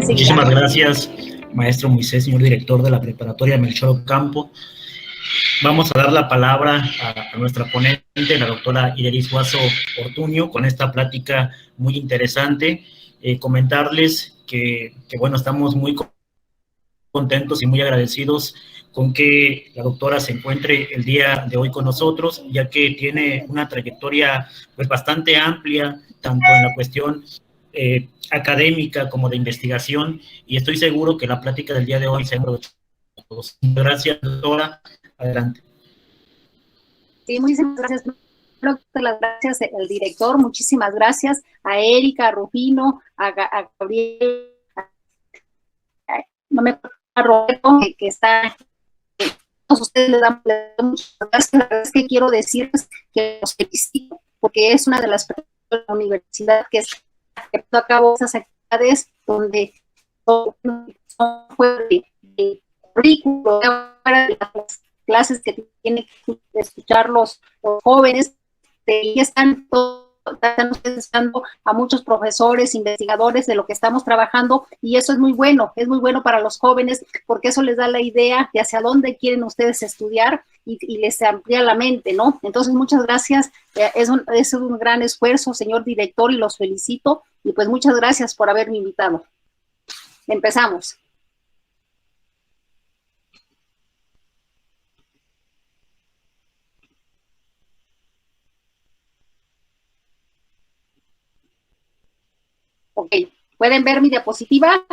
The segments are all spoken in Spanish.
enseguida. Muchísimas gracias, maestro Moisés, señor director de la preparatoria Melchor Ocampo. Vamos a dar la palabra a nuestra ponente, la doctora Irelis Guaso Ortuño, con esta plática muy interesante. Comentarles que, bueno, estamos muy contentos y muy agradecidos con que la doctora se encuentre el día de hoy con nosotros, ya que tiene una trayectoria pues bastante amplia, tanto en la cuestión académica como de investigación, y estoy seguro que la plática del día de hoy se ha aprovechado a todos. Gracias, doctora. Adelante. Sí, muchísimas gracias. Las gracias al director, muchísimas gracias a Erika, a Rufino, a Gabriel, a Roberto, que está, todos ustedes les dan muchas gracias. La verdad es que quiero decirles que los felicito, porque es una de las de la universidad que llevó a cabo esas actividades donde son de currículo, de las clases que tienen que escuchar los jóvenes, y están dando a muchos profesores, investigadores de lo que estamos trabajando, y eso es muy bueno para los jóvenes, porque eso les da la idea de hacia dónde quieren ustedes estudiar y les amplía la mente, ¿no? Entonces, muchas gracias, es un gran esfuerzo, señor director, y los felicito, y pues muchas gracias por haberme invitado. Empezamos. Ok, ¿pueden ver mi diapositiva?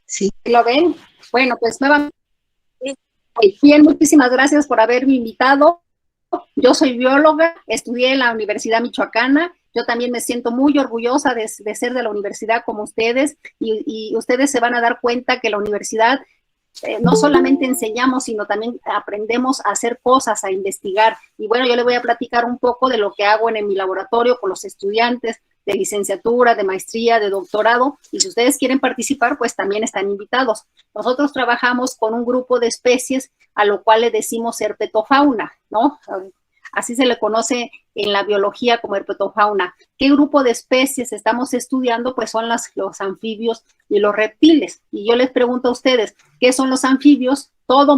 Sí. ¿Lo ven? Bueno, pues nuevamente, bien, muchísimas gracias por haberme invitado. Yo soy bióloga, estudié en la Universidad Michoacana. Yo también me siento muy orgullosa de ser de la universidad como ustedes, y ustedes se van a dar cuenta que la universidad no solamente enseñamos, sino también aprendemos a hacer cosas, a investigar. Y bueno, yo les voy a platicar un poco de lo que hago en mi laboratorio con los estudiantes de licenciatura, de maestría, de doctorado, y si ustedes quieren participar, pues también están invitados. Nosotros trabajamos con un grupo de especies a lo cual le decimos herpetofauna, ¿no? Así se le conoce en la biología como herpetofauna. ¿Qué grupo de especies estamos estudiando? Pues son los anfibios y los reptiles. Y yo les pregunto a ustedes, ¿qué son los anfibios? Todo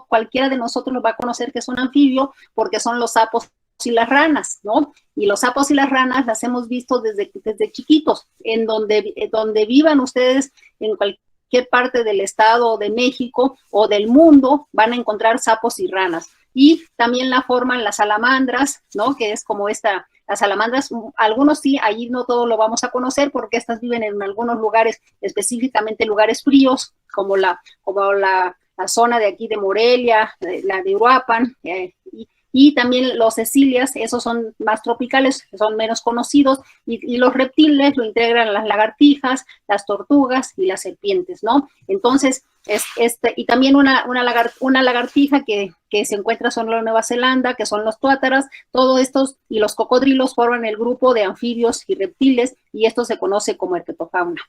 cualquiera de nosotros nos va a conocer que es un anfibio, porque son los sapos y las ranas, ¿no? Y los sapos y las ranas las hemos visto desde chiquitos. En donde vivan ustedes, en cualquier parte del estado de México o del mundo, van a encontrar sapos y ranas. Y también la forman las salamandras, ¿no? Que es como las salamandras, algunos sí, allí no todo lo vamos a conocer, porque estas viven en algunos lugares, específicamente lugares fríos, como la zona de aquí de Morelia, la de Uruapan, y también los cecilias, esos son más tropicales, son menos conocidos, y los reptiles lo integran las lagartijas, las tortugas y las serpientes, ¿no? Entonces, y también una lagartija que se encuentra solo en Nueva Zelanda, que son los tuátaras. Todos estos y los cocodrilos forman el grupo de anfibios y reptiles, y esto se conoce como herpetofauna.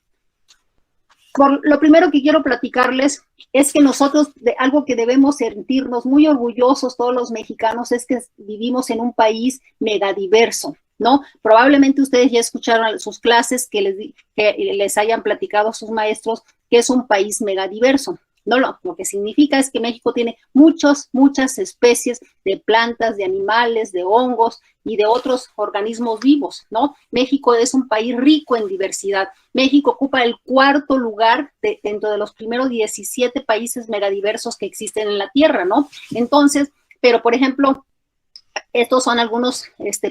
Lo primero que quiero platicarles es que nosotros, algo que debemos sentirnos muy orgullosos todos los mexicanos, es que vivimos en un país megadiverso, ¿no? Probablemente ustedes ya escucharon sus clases, que les hayan platicado a sus maestros que es un país megadiverso. No, lo que significa es que México tiene muchas especies de plantas, de animales, de hongos y de otros organismos vivos, ¿no? México es un país rico en diversidad. México ocupa el 4º lugar dentro de los primeros 17 países megadiversos que existen en la Tierra, ¿no? Entonces, pero por ejemplo, estos son algunos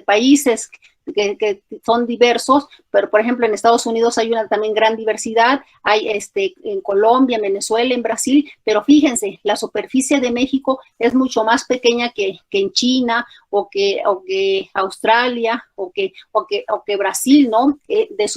países que son diversos, pero por ejemplo en Estados Unidos hay una también gran diversidad, hay en Colombia, en Venezuela, en Brasil, pero fíjense, la superficie de México es mucho más pequeña que en China, o que Australia, o que Brasil, ¿no?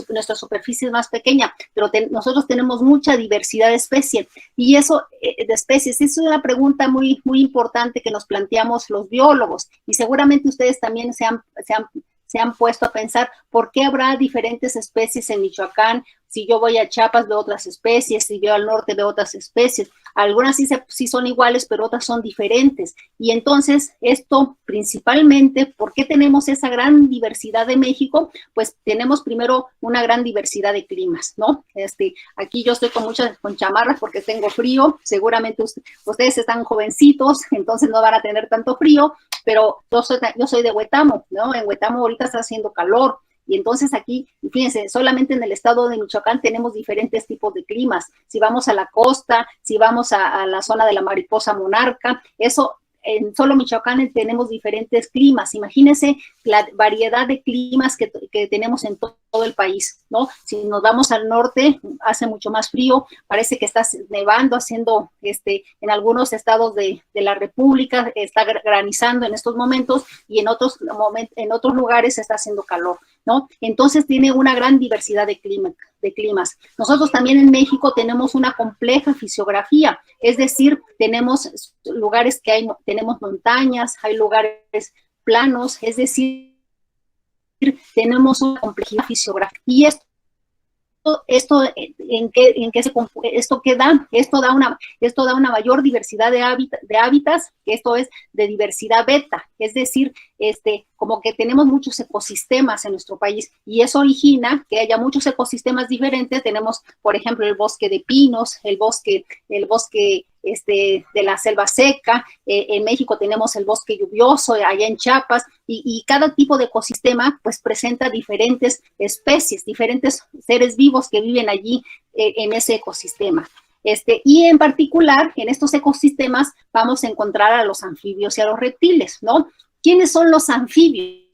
Nuestra superficie es más pequeña, pero nosotros tenemos mucha diversidad de especies, y eso, de especies, es una pregunta muy, muy importante que nos planteamos los biólogos, y seguramente ustedes también se han puesto a pensar por qué habrá diferentes especies en Michoacán. Si yo voy a Chiapas veo otras especies, si veo al norte veo otras especies. algunas sí son iguales, pero otras son diferentes. Y entonces esto principalmente, ¿por qué tenemos esa gran diversidad de México? Pues tenemos primero una gran diversidad de climas, ¿no? Aquí yo estoy con chamarras porque tengo frío, seguramente ustedes están jovencitos, entonces no van a tener tanto frío, pero yo soy de Huetamo, ¿no? En Huetamo ahorita está haciendo calor, y entonces aquí, fíjense, solamente en el estado de Michoacán tenemos diferentes tipos de climas. Si vamos a la costa, si vamos a la zona de la mariposa monarca, eso en solo Michoacán tenemos diferentes climas. Imagínense la variedad de climas que tenemos en todo el país, ¿no? Si nos vamos al norte, hace mucho más frío, parece que está nevando, haciendo, en algunos estados de la República, está granizando en estos momentos, y en otros lugares está haciendo calor, ¿no? Entonces tiene una gran diversidad de climas. Nosotros también en México tenemos una compleja fisiografía, es decir, tenemos lugares que tenemos montañas, hay lugares planos, es decir, tenemos una complejidad fisiográfica. Y esto da una mayor diversidad de hábitats, que esto es de diversidad beta, es decir, como que tenemos muchos ecosistemas en nuestro país, y eso origina que haya muchos ecosistemas diferentes. Tenemos, por ejemplo, el bosque de pinos, el bosque de la selva seca, en México tenemos el bosque lluvioso, allá en Chiapas, y cada tipo de ecosistema pues presenta diferentes especies, diferentes seres vivos que viven allí en ese ecosistema. Y en particular, en estos ecosistemas vamos a encontrar a los anfibios y a los reptiles, ¿no? ¿Quiénes son los anfibios?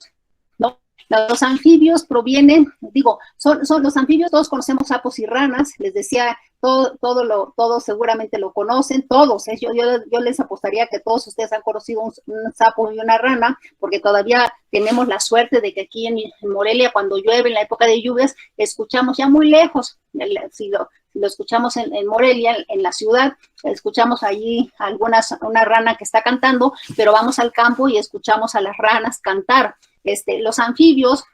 ¿No? Los anfibios provienen, son los anfibios, todos conocemos sapos y ranas, les decía, todos seguramente lo conocen, todos, yo les apostaría que todos ustedes han conocido un sapo y una rana, porque todavía tenemos la suerte de que aquí en Morelia, cuando llueve, en la época de lluvias, escuchamos ya muy lejos, si lo escuchamos en Morelia, en la ciudad, escuchamos allí una rana que está cantando, pero vamos al campo y escuchamos a las ranas cantar. Los anfibios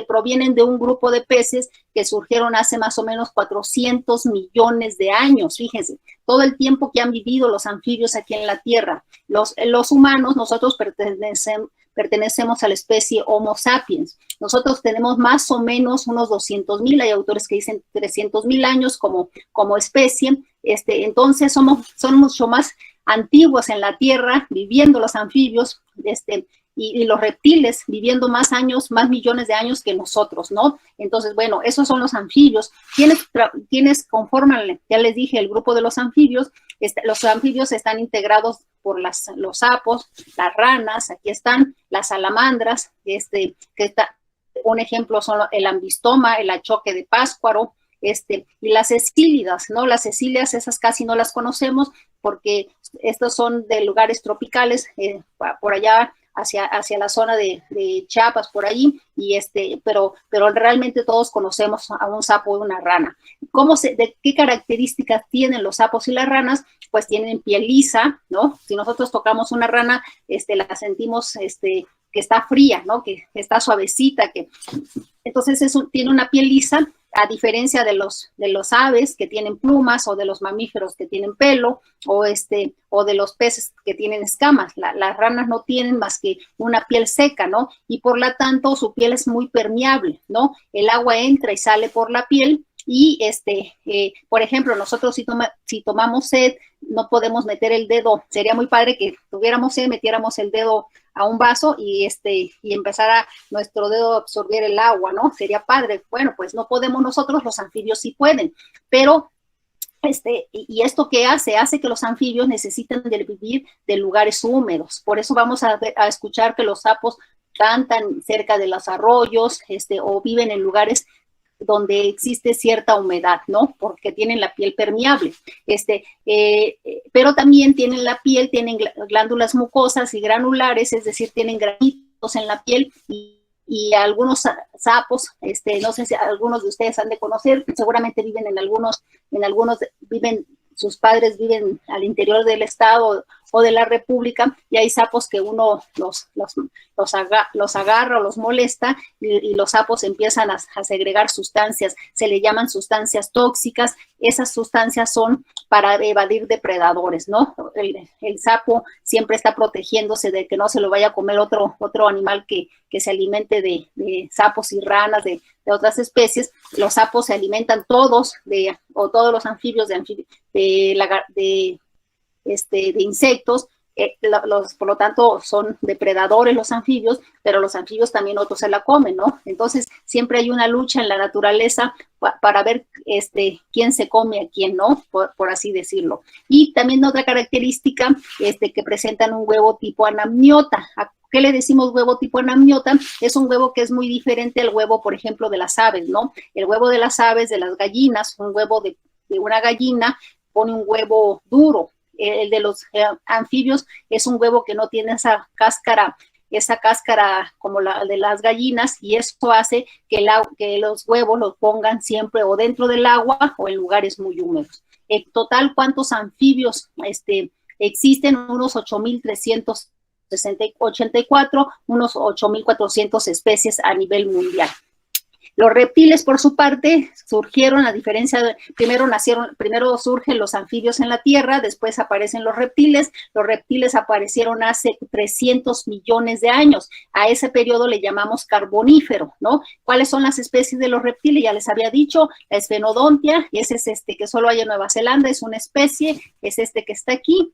provienen de un grupo de peces que surgieron hace más o menos 400 millones de años. Fíjense, todo el tiempo que han vivido los anfibios aquí en la Tierra. Los humanos, nosotros pertenecemos a la especie Homo sapiens. Nosotros tenemos más o menos unos 200,000, hay autores que dicen 300,000 años como especie. Entonces son mucho más antiguos en la Tierra, viviendo los anfibios, y los reptiles viviendo más millones de años que nosotros, ¿no? Entonces, bueno, esos son los anfibios. ¿Quiénes conforman, ya les dije, el grupo de los anfibios? Los anfibios están integrados por los sapos, las ranas, aquí están las salamandras, un ejemplo son el ambistoma, el achoque de páscuaro, y las escílidas, ¿no? Las escílidas, esas casi no las conocemos porque estos son de lugares tropicales, por allá hacia la zona de Chiapas, por ahí, pero realmente todos conocemos a un sapo y una rana. ¿De qué características tienen los sapos y las ranas? Pues tienen piel lisa, ¿no? Si nosotros tocamos una rana, la sentimos, que está fría, ¿no? Que está suavecita, entonces eso tiene una piel lisa, a diferencia de los aves que tienen plumas, o de los mamíferos que tienen pelo, o de los peces que tienen escamas. Las ranas no tienen más que una piel seca, ¿no? Y por lo tanto su piel es muy permeable, ¿no? El agua entra y sale por la piel, y por ejemplo, nosotros si tomamos sed, no podemos meter el dedo. Sería muy padre que tuviéramos sed, metiéramos el dedo a un vaso y empezara nuestro dedo a absorber el agua, ¿no? Sería padre. Bueno, pues no podemos nosotros, los anfibios sí pueden, pero y esto ¿qué hace? Hace que los anfibios necesiten de vivir de lugares húmedos. Por eso vamos a escuchar que los sapos cantan cerca de los arroyos, o viven en lugares donde existe cierta humedad, ¿no? Porque tienen la piel permeable. Pero también tienen tienen glándulas mucosas y granulares, es decir, tienen granitos en la piel, y algunos sapos, no sé si algunos de ustedes han de conocer, seguramente viven sus padres viven al interior del estado, o de la República, y hay sapos que uno los agarra o los molesta, y los sapos empiezan a segregar sustancias, se le llaman sustancias tóxicas. Esas sustancias son para evadir depredadores, ¿no? El sapo siempre está protegiéndose de que no se lo vaya a comer otro animal que se alimente de sapos y ranas, de otras especies. Los sapos se alimentan todos, todos los anfibios de insectos. Por lo tanto, son depredadores los anfibios, pero los anfibios también otros se la comen, ¿no? Entonces, siempre hay una lucha en la naturaleza para ver quién se come a quién, ¿no? Por así decirlo. Y también otra característica, que presentan un huevo tipo anamniota. ¿Qué le decimos huevo tipo anamniota? Es un huevo que es muy diferente al huevo, por ejemplo, de las aves, ¿no? El huevo de las aves, de las gallinas, un huevo de una gallina pone un huevo duro. El de los anfibios es un huevo que no tiene esa cáscara como la de las gallinas, y eso hace que los huevos los pongan siempre o dentro del agua o en lugares muy húmedos. En total, ¿cuántos anfibios existen? Unos 8.384, unos 8.400 especies a nivel mundial. Los reptiles, por su parte, surgieron, a diferencia de, primero surgen los anfibios en la Tierra, después aparecen los reptiles. Los reptiles aparecieron hace 300 millones de años. A ese periodo le llamamos carbonífero, ¿no? ¿Cuáles son las especies de los reptiles? Ya les había dicho, la esfenodontia, y ese es que solo hay en Nueva Zelanda, es una especie, es que está aquí.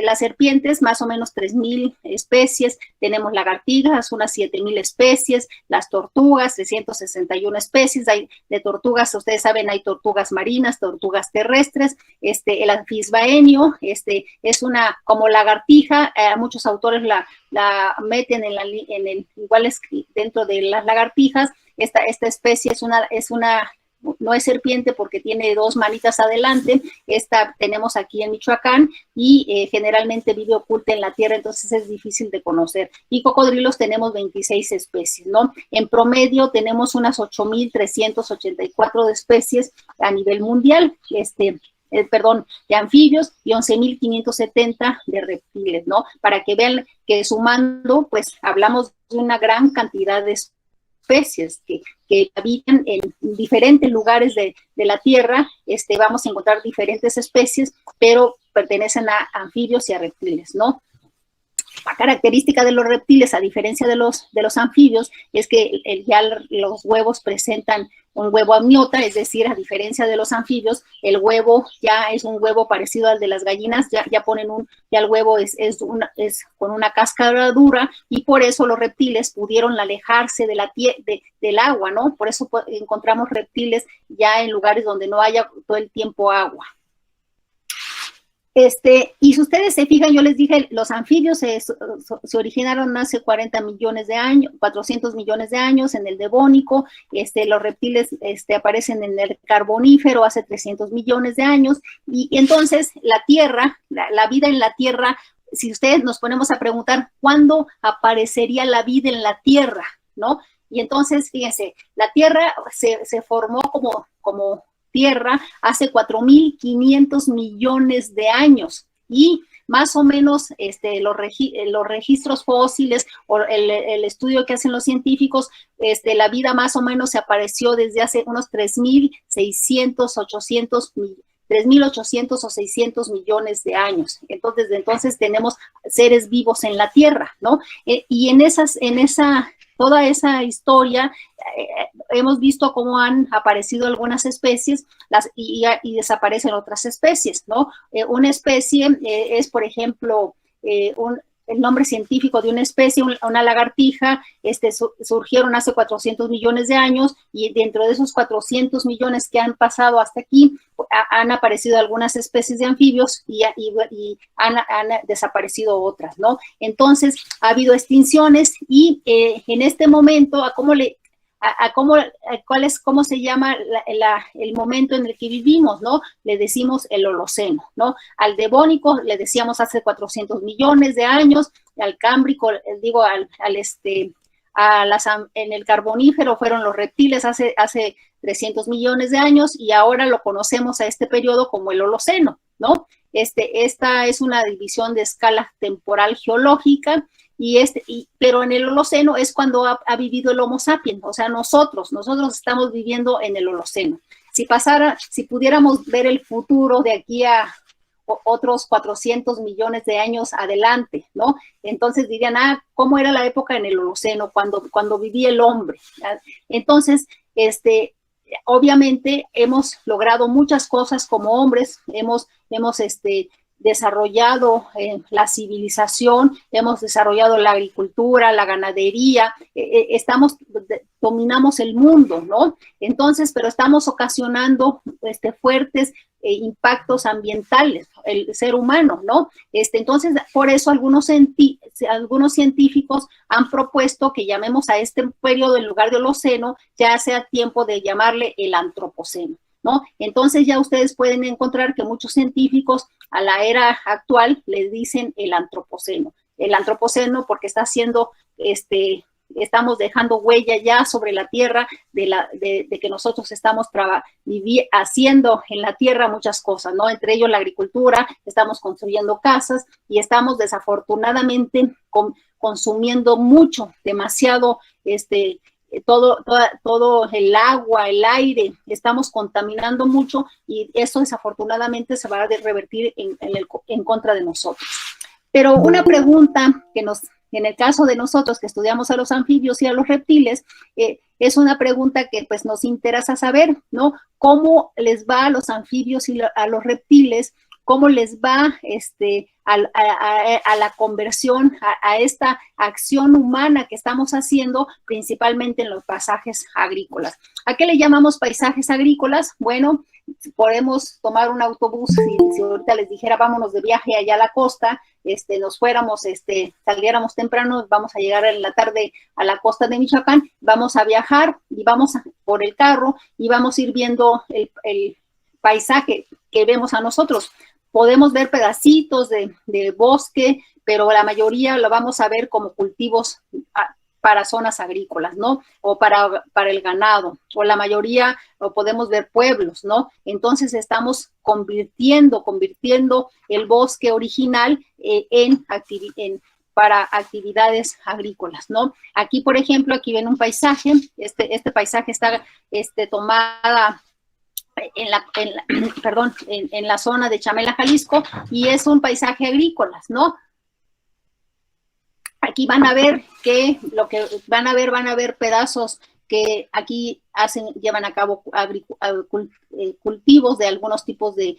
Las serpientes, más o menos 3.000 especies, tenemos lagartijas, unas 7.000 especies, las tortugas, 361 especies, de tortugas, ustedes saben, hay tortugas marinas, tortugas terrestres, el anfisbaenio, es una, como lagartija, muchos autores la meten igual es dentro de las lagartijas. Esta especie no es serpiente porque tiene dos manitas adelante. Esta tenemos aquí en Michoacán y generalmente vive oculta en la tierra, entonces es difícil de conocer. Y cocodrilos tenemos 26 especies, ¿no? En promedio tenemos unas 8.384 especies a nivel mundial, de anfibios, y 11.570 de reptiles, ¿no? Para que vean que sumando, pues hablamos de una gran cantidad de especies que habitan en diferentes lugares de la Tierra. Vamos a encontrar diferentes especies, pero pertenecen a anfibios y a reptiles, ¿no? La característica de los reptiles, a diferencia de los anfibios, es que ya los huevos presentan un huevo amniota, es decir, a diferencia de los anfibios, el huevo ya es un huevo parecido al de las gallinas, ya el huevo es con una cáscara dura, y por eso los reptiles pudieron alejarse del agua, ¿no? Por eso encontramos reptiles ya en lugares donde no haya todo el tiempo agua. Y si ustedes se fijan, yo les dije, los anfibios se originaron hace 40 millones de años, 400 millones de años en el Devónico. Los reptiles aparecen en el Carbonífero hace 300 millones de años, y entonces la Tierra, la vida en la Tierra, si ustedes nos ponemos a preguntar, ¿cuándo aparecería la vida en la Tierra? ¿No? Y entonces, fíjense, la Tierra se formó como Tierra hace 4.500 millones de años, y más o menos los registros fósiles o el estudio que hacen los científicos, la vida más o menos se apareció desde hace unos 3.800 o 600 millones de años. Entonces, desde entonces tenemos seres vivos en la Tierra, ¿no? Y en toda esa historia hemos visto cómo han aparecido algunas especies y desaparecen otras especies, ¿no? Una especie es, por ejemplo, el nombre científico de una especie, una lagartija, surgieron hace 400 millones de años, y dentro de esos 400 millones que han pasado hasta aquí, han aparecido algunas especies de anfibios y han desaparecido otras, ¿no? Entonces, ha habido extinciones, y en este momento, ¿cómo se llama el momento en el que vivimos, ¿no? Le decimos el Holoceno, ¿no? Al Devónico le decíamos hace 400 millones de años, al Cámbrico, en el Carbonífero fueron los reptiles hace 300 millones de años, y ahora lo conocemos a este periodo como el Holoceno, ¿no? Esta es una división de escala temporal geológica, pero en el Holoceno es cuando ha vivido el Homo sapiens, o sea, nosotros estamos viviendo en el Holoceno. Si pudiéramos ver el futuro de aquí a otros 400 millones de años adelante, ¿no? Entonces dirían, ¿cómo era la época en el Holoceno, cuando vivía el hombre? Entonces, obviamente hemos logrado muchas cosas como hombres, hemos desarrollado la civilización, hemos desarrollado la agricultura, la ganadería, dominamos el mundo, ¿no? Entonces, pero estamos ocasionando fuertes impactos ambientales, el ser humano, ¿no? Entonces, por eso algunos científicos han propuesto que llamemos a este periodo, en lugar de Holoceno, ya sea tiempo de llamarle el Antropoceno, ¿no? Entonces ya ustedes pueden encontrar que muchos científicos a la era actual les dicen el Antropoceno porque está haciendo, estamos dejando huella ya sobre la tierra de que nosotros estamos haciendo en la tierra muchas cosas, ¿no? Entre ellos la agricultura, estamos construyendo casas y estamos desafortunadamente consumiendo mucho, demasiado, todo el agua, el aire, estamos contaminando mucho y eso desafortunadamente se va a revertir en contra de nosotros. Pero una pregunta en el caso de nosotros que estudiamos a los anfibios y a los reptiles, es una pregunta que pues nos interesa saber, ¿no? ¿Cómo les va a los anfibios y a los reptiles? ¿Cómo les va a la conversión, a esta acción humana que estamos haciendo, principalmente en los paisajes agrícolas? ¿A qué le llamamos paisajes agrícolas? Bueno, podemos tomar un autobús, si ahorita les dijera vámonos de viaje allá a la costa, nos fuéramos, saliéramos temprano, vamos a llegar en la tarde a la costa de Michoacán, vamos a viajar y vamos por el carro y vamos a ir viendo el paisaje que vemos a nosotros. Podemos ver pedacitos de bosque, pero la mayoría lo vamos a ver como cultivos para zonas agrícolas, ¿no? O para el ganado, o la mayoría lo podemos ver pueblos, ¿no? Entonces estamos convirtiendo el bosque original para actividades agrícolas, ¿no? Aquí, por ejemplo, aquí ven un paisaje, este paisaje está tomada en la zona de Chamela, Jalisco, y es un paisaje agrícola, ¿no? Aquí van a ver van a ver pedazos que aquí llevan a cabo cultivos de algunos tipos de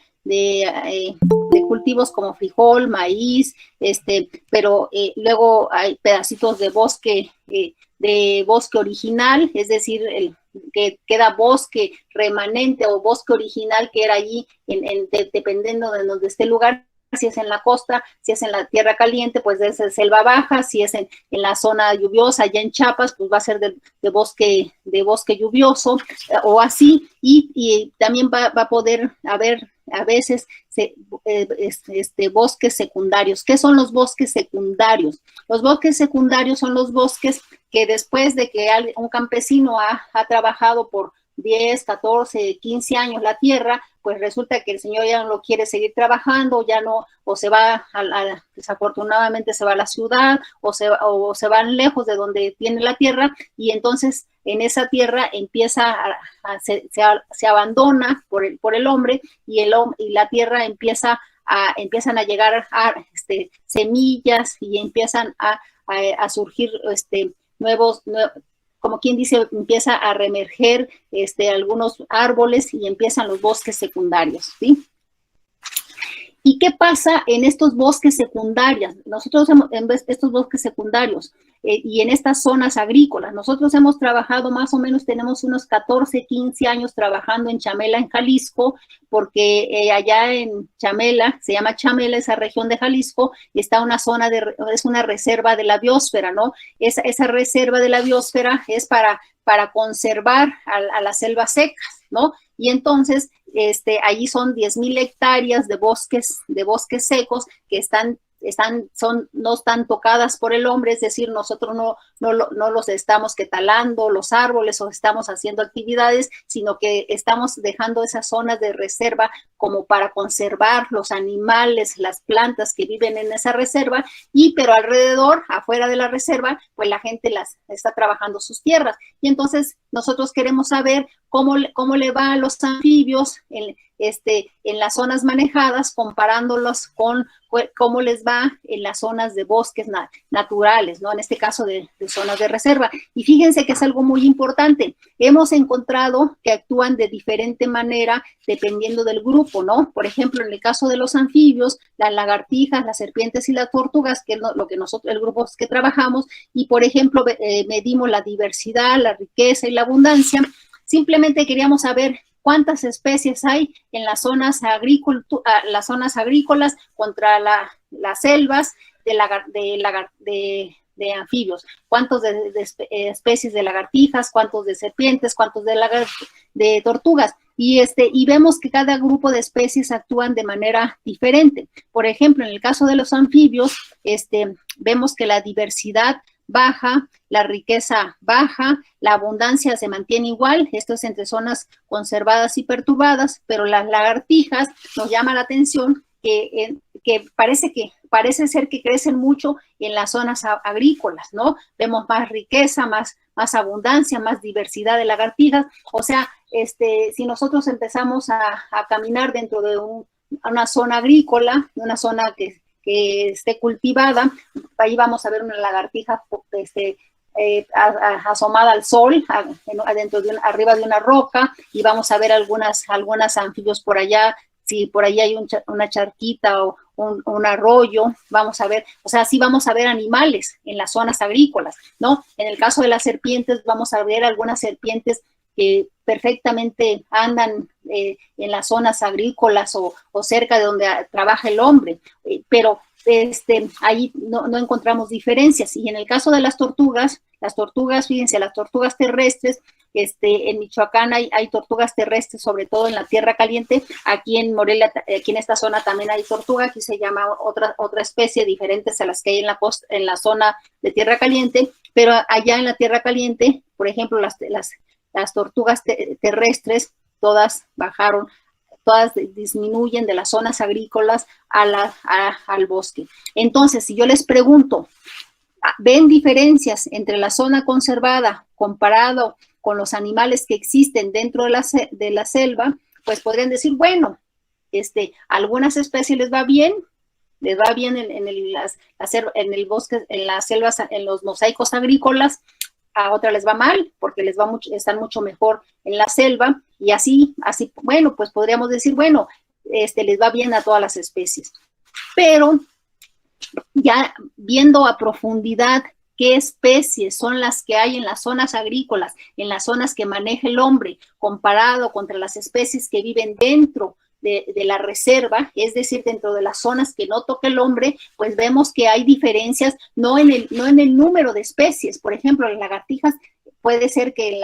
cultivos como frijol, maíz, pero luego hay pedacitos de bosque original, es decir, que queda bosque remanente o bosque original que era allí, dependiendo de donde esté el lugar. Si es en la costa, si es en la tierra caliente, pues es selva baja, si es en la zona lluviosa, allá en Chiapas, pues va a ser de bosque lluvioso, o así, y también va a poder haber a veces bosques secundarios. ¿Qué son los bosques secundarios? Los bosques secundarios son los bosques que después de que un campesino ha trabajado por 10, 14, 15 años la tierra, pues resulta que el señor ya no lo quiere seguir trabajando, ya no, o se va desafortunadamente se va a la ciudad, o se van lejos de donde tiene la tierra, y entonces en esa tierra se abandona por el hombre, y la tierra empiezan a llegar semillas, y empiezan a surgir nuevos, como quien dice, empieza a reemerger algunos árboles y empiezan los bosques secundarios, ¿sí? ¿Y qué pasa en estos bosques secundarios? Nosotros en estos bosques secundarios y en estas zonas agrícolas, nosotros hemos trabajado más o menos, tenemos unos 14, 15 años trabajando en Chamela, en Jalisco, porque allá en Chamela, se llama Chamela, esa región de Jalisco, está una zona es una reserva de la biosfera, ¿no? Esa reserva de la biosfera es para conservar a las selvas secas, ¿no? Y entonces, allí son 10,000 hectáreas de bosques secos que están no están tocadas por el hombre, es decir, nosotros no los estamos talando los árboles o estamos haciendo actividades, sino que estamos dejando esas zonas de reserva como para conservar los animales, las plantas que viven en esa reserva, pero alrededor, afuera de la reserva, pues la gente está trabajando sus tierras. Y entonces nosotros queremos saber cómo le va a los anfibios en las zonas manejadas, comparándolos con cómo les va en las zonas de bosques naturales, ¿no? En este caso de zonas de reserva. Y fíjense que es algo muy importante. Hemos encontrado que actúan de diferente manera dependiendo del grupo, ¿no? Por ejemplo, en el caso de los anfibios, las lagartijas, las serpientes y las tortugas, que es lo que nosotros, el grupo que trabajamos, y por ejemplo, medimos la diversidad, la riqueza y la abundancia. Simplemente queríamos saber cuántas especies hay en las zonas agrícolas contra las selvas de anfibios, cuántos de especies de lagartijas, cuántos de serpientes, cuántos de tortugas, y vemos que cada grupo de especies actúan de manera diferente. Por ejemplo, en el caso de los anfibios, vemos que la diversidad baja, la riqueza baja, la abundancia se mantiene igual, esto es entre zonas conservadas y perturbadas, pero las lagartijas nos llama la atención que parece ser que crecen mucho en las zonas agrícolas, ¿no? Vemos más riqueza, más abundancia, más diversidad de lagartijas. O sea, si nosotros empezamos a caminar dentro de una zona agrícola, una zona que esté cultivada, ahí vamos a ver una lagartija asomada al sol, arriba de una roca, y vamos a ver algunas anfibios por allá. Si por ahí hay una charquita o un arroyo, vamos a ver, o sea, sí vamos a ver animales en las zonas agrícolas, ¿no? En el caso de las serpientes, vamos a ver algunas serpientes que perfectamente andan en las zonas agrícolas o cerca de donde trabaja el hombre, pero ahí no encontramos diferencias. Y en el caso de las tortugas, fíjense, las tortugas terrestres, en Michoacán hay tortugas terrestres, sobre todo en la tierra caliente. Aquí en Morelia, aquí en esta zona también hay tortuga, aquí se llama otra especie, diferentes a las que hay en la zona de tierra caliente, pero allá en la tierra caliente, por ejemplo, las tortugas terrestres, todas bajaron, todas disminuyen de las zonas agrícolas al bosque. Entonces, si yo les pregunto, ¿ven diferencias entre la zona conservada comparado con los animales que existen dentro de la selva? Pues podrían decir, bueno, algunas especies les va bien en el bosque, en las selvas, en los mosaicos agrícolas, a otras les va mal porque están mucho mejor en la selva, y así, bueno, pues podríamos decir, bueno, les va bien a todas las especies. Pero ya viendo a profundidad qué especies son las que hay en las zonas agrícolas, en las zonas que maneja el hombre, comparado contra las especies que viven dentro de la reserva, es decir, dentro de las zonas que no toca el hombre, pues vemos que hay diferencias, no en el número de especies. Por ejemplo, las lagartijas, puede ser que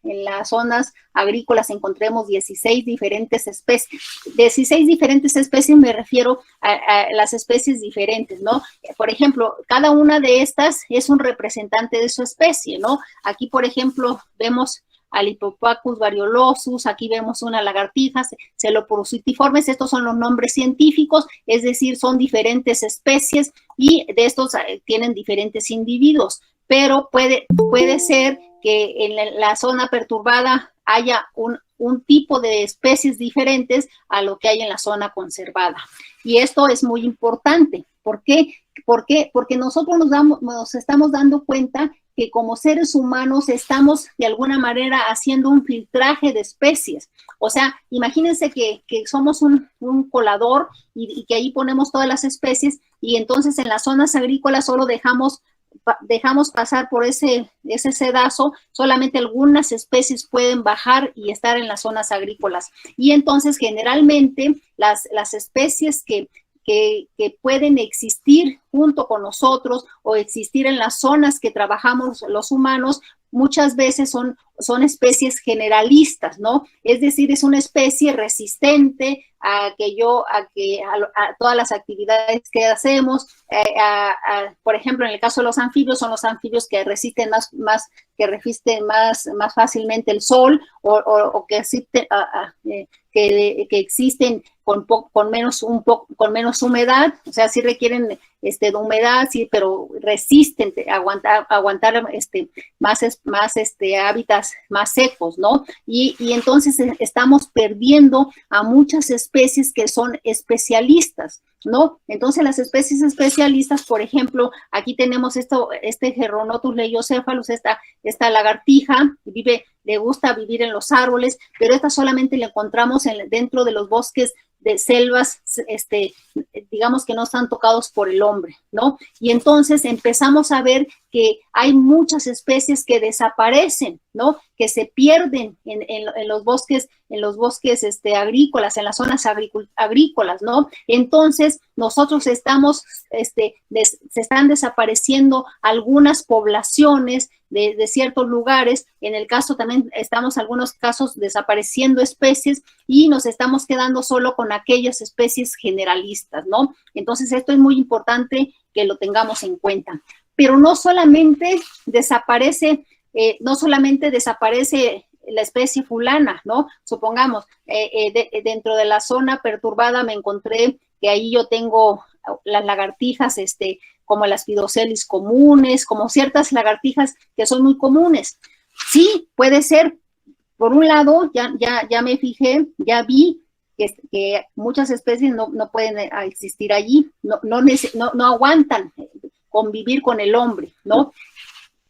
en las zonas agrícolas encontremos 16 diferentes especies. 16 diferentes especies me refiero a las especies diferentes, ¿no? Por ejemplo, cada una de estas es un representante de su especie, ¿no? Aquí, por ejemplo, vemos al Hippopotamus variolosus, aquí vemos una lagartija, Celoporusitiformes, estos son los nombres científicos, es decir, son diferentes especies y de estos tienen diferentes individuos, pero puede ser que en la zona perturbada haya un tipo de especies diferentes a lo que hay en la zona conservada. Y esto es muy importante. ¿Por qué? Porque nosotros nos estamos dando cuenta que como seres humanos estamos de alguna manera haciendo un filtraje de especies. O sea, imagínense que somos un colador y que ahí ponemos todas las especies, y entonces en las zonas agrícolas solo dejamos pasar por ese sedazo, solamente algunas especies pueden bajar y estar en las zonas agrícolas. Y entonces generalmente las especies que pueden existir junto con nosotros o existir en las zonas que trabajamos los humanos, muchas veces son especies generalistas, ¿no? Es decir, es una especie resistente a todas las actividades que hacemos, por ejemplo, en el caso de los anfibios, son los anfibios que resisten más fácilmente el sol, o que existen con menos humedad, o sea, sí requieren de humedad, sí, pero resisten aguantar más hábitats más secos, ¿no? Y entonces estamos perdiendo a muchas especies que son especialistas, ¿no? Entonces las especies especialistas, por ejemplo, aquí tenemos este Geronotus leiocéphalus, esta lagartija, le gusta vivir en los árboles, pero esta solamente la encontramos dentro de los bosques de selvas, digamos que no están tocados por el hombre, ¿no? Y entonces empezamos a ver que hay muchas especies que desaparecen, ¿no? Que se pierden en los bosques, agrícolas, en las zonas agrícolas, ¿no? Entonces, nosotros se están desapareciendo algunas poblaciones de ciertos lugares. En el caso también estamos algunos casos desapareciendo especies y nos estamos quedando solo con aquellas especies generalistas, ¿no? Entonces esto es muy importante que lo tengamos en cuenta. Pero no solamente desaparece la especie fulana, ¿no? Supongamos, dentro de la zona perturbada me encontré que ahí yo tengo las lagartijas, como las Pidoscelis comunes, como ciertas lagartijas que son muy comunes. Sí, puede ser. Por un lado, ya me fijé, ya vi que muchas especies no pueden existir allí, no aguantan convivir con el hombre, ¿no?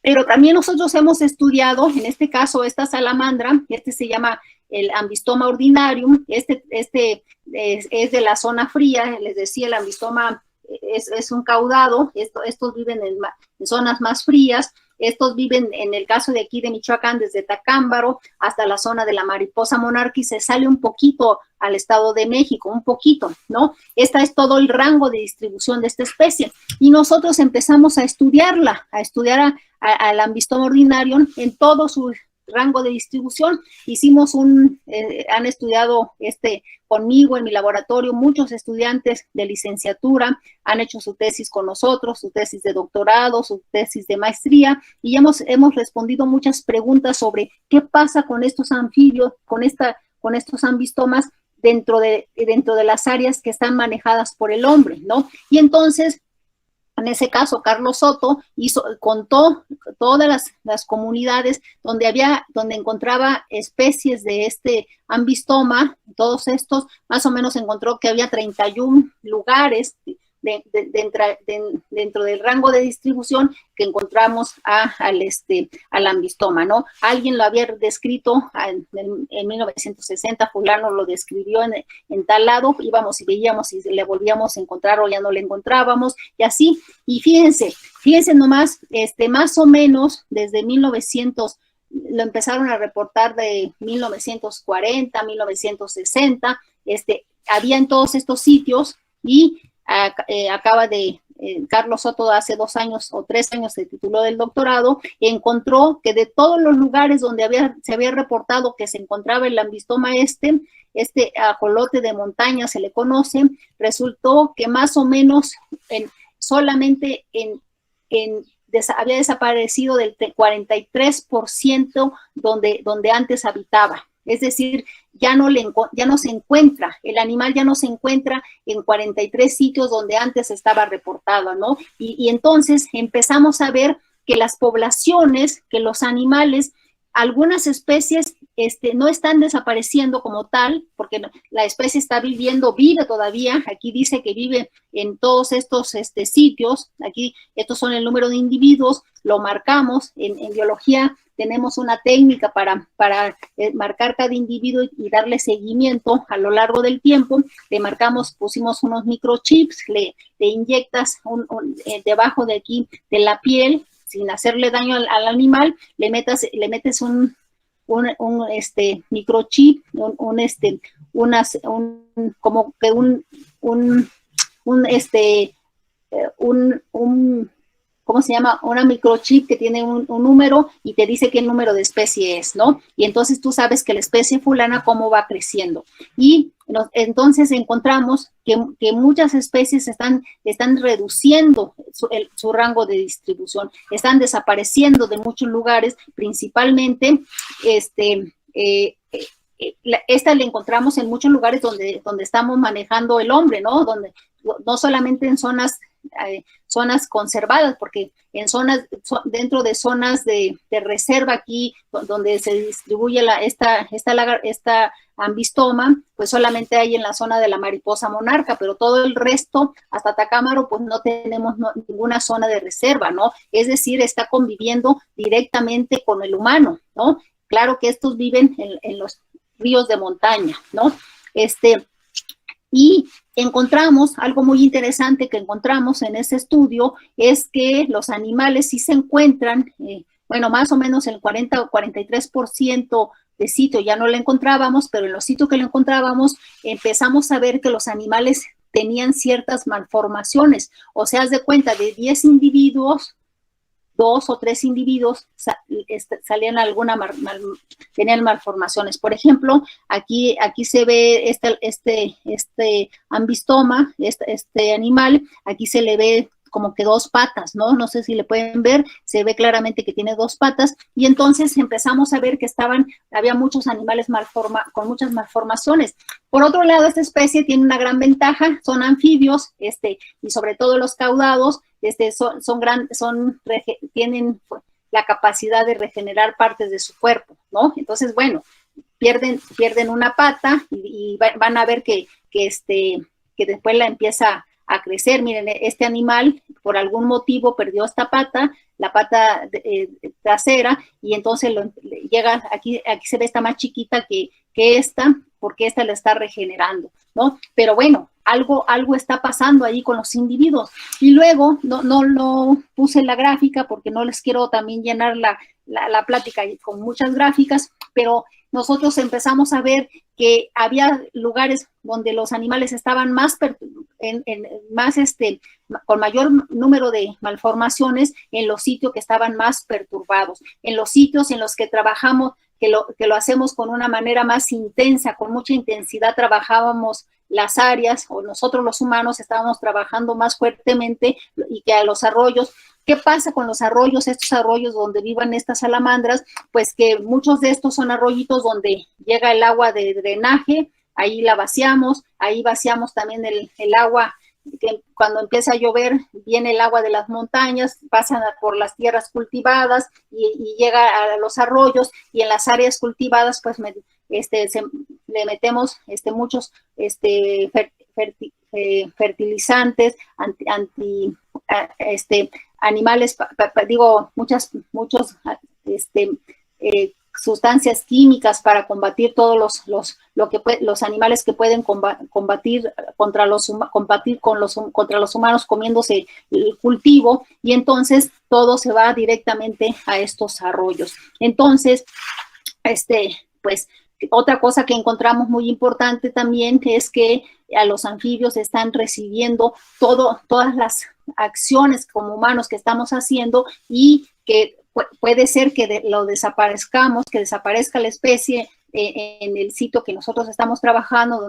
Pero también nosotros hemos estudiado, en este caso, esta salamandra, se llama el Ambystoma ordinarium, es de la zona fría, les decía, el ambistoma es un caudado, estos viven en zonas más frías, estos viven, en el caso de aquí de Michoacán, desde Tacámbaro hasta la zona de la mariposa monarca, y se sale un poquito al Estado de México, un poquito, ¿no? Este es todo el rango de distribución de esta especie. Y nosotros empezamos a estudiarla, al Ambystoma ordinarium en todo su rango de distribución. Hicimos han estudiado conmigo en mi laboratorio muchos estudiantes de licenciatura, han hecho su tesis con nosotros, su tesis de doctorado, su tesis de maestría, y hemos respondido muchas preguntas sobre qué pasa con estos anfibios, con estos ambistomas dentro de las áreas que están manejadas por el hombre, ¿no? Y entonces, en ese caso, Carlos Soto contó todas las comunidades donde encontraba especies de este ambistoma, todos estos, más o menos encontró que había 31 lugares dentro del rango de distribución que encontramos al ambistoma, ¿no? Alguien lo había descrito en 1960, fulano lo describió en tal lado, íbamos y veíamos si le volvíamos a encontrar o ya no le encontrábamos, y así. Y fíjense nomás, más o menos desde 1900, lo empezaron a reportar de 1940, 1960, había en todos estos sitios, y acaba de, Carlos Soto hace 2 años o 3 años se tituló del doctorado, encontró que de todos los lugares donde se había reportado que se encontraba el ambistoma ajolote de montaña se le conoce, resultó que más o menos solamente había desaparecido del 43% donde antes habitaba. Es decir, ya no se encuentra, el animal ya no se encuentra en 43 sitios donde antes estaba reportado, ¿no? Y entonces empezamos a ver que las poblaciones, que los animales, algunas especies no están desapareciendo como tal, porque la especie vive todavía. Aquí dice que vive en todos estos sitios. Aquí estos son el número de individuos, lo marcamos. En biología tenemos una técnica para marcar cada individuo y darle seguimiento a lo largo del tiempo. Le marcamos, pusimos unos microchips, le inyectas debajo de aquí de la piel, sin hacerle daño al animal, le metes un microchip, como que ¿cómo se llama? Una microchip que tiene un número y te dice qué número de especie es, ¿no? Y entonces tú sabes que la especie fulana cómo va creciendo. Y entonces encontramos que muchas especies están reduciendo su rango de distribución, están desapareciendo de muchos lugares, principalmente esta la encontramos en muchos lugares donde estamos manejando el hombre, ¿no? Donde no solamente en zonas conservadas, porque en dentro de zonas de reserva aquí, donde se distribuye esta ambistoma, pues solamente hay en la zona de la mariposa monarca, pero todo el resto, hasta Tacámaro, pues no tenemos ninguna zona de reserva, ¿no? Es decir, está conviviendo directamente con el humano, ¿no? Claro que estos viven en los ríos de montaña, ¿no? Y encontramos, algo muy interesante que encontramos en ese estudio, es que los animales sí se encuentran, bueno, más o menos el 40 o 43% de sitio ya no lo encontrábamos, pero en los sitios que lo encontrábamos empezamos a ver que los animales tenían ciertas malformaciones, o sea, haz de cuenta, de 10 individuos, 2 o 3 individuos salían tenían malformaciones. Por ejemplo, aquí se ve este ambistoma, este animal, aquí se le ve como que 2 patas, ¿no? No sé si le pueden ver, se ve claramente que tiene 2 patas, y entonces empezamos a ver que había muchos animales con muchas malformaciones. Por otro lado, esta especie tiene una gran ventaja, son anfibios, y sobre todo los caudados, tienen la capacidad de regenerar partes de su cuerpo, ¿no? Entonces, bueno, pierden una pata y van a ver que después la empieza a crecer. Miren, este animal por algún motivo perdió esta pata, la pata trasera, y entonces llega, aquí se ve esta más chiquita que esta, porque esta la está regenerando, ¿no? Pero bueno, algo está pasando ahí con los individuos. Y luego, no puse la gráfica porque no les quiero también llenar la plática con muchas gráficas, pero nosotros empezamos a ver que había lugares donde los animales estaban con mayor número de malformaciones en los sitios que estaban más perturbados, en los sitios en los que trabajamos, que lo hacemos con una manera más intensa, con mucha intensidad trabajábamos las áreas, o nosotros los humanos estábamos trabajando más fuertemente, y que a los arroyos. ¿Qué pasa con los arroyos? Estos arroyos donde vivan estas salamandras, pues que muchos de estos son arroyitos donde llega el agua de drenaje, ahí la vaciamos, ahí vaciamos también el agua, que cuando empieza a llover viene el agua de las montañas, pasan por las tierras cultivadas y llega a los arroyos, y en las áreas cultivadas pues le metemos muchos fertilizantes, animales, muchos sustancias químicas para combatir todos los animales que pueden combatir contra los humanos comiéndose el cultivo, y entonces todo se va directamente a estos arroyos. Entonces, pues otra cosa que encontramos muy importante también es que a los anfibios están recibiendo todas las acciones como humanos que estamos haciendo, y que puede ser que lo desaparezcamos, que desaparezca la especie en el sitio que nosotros estamos trabajando,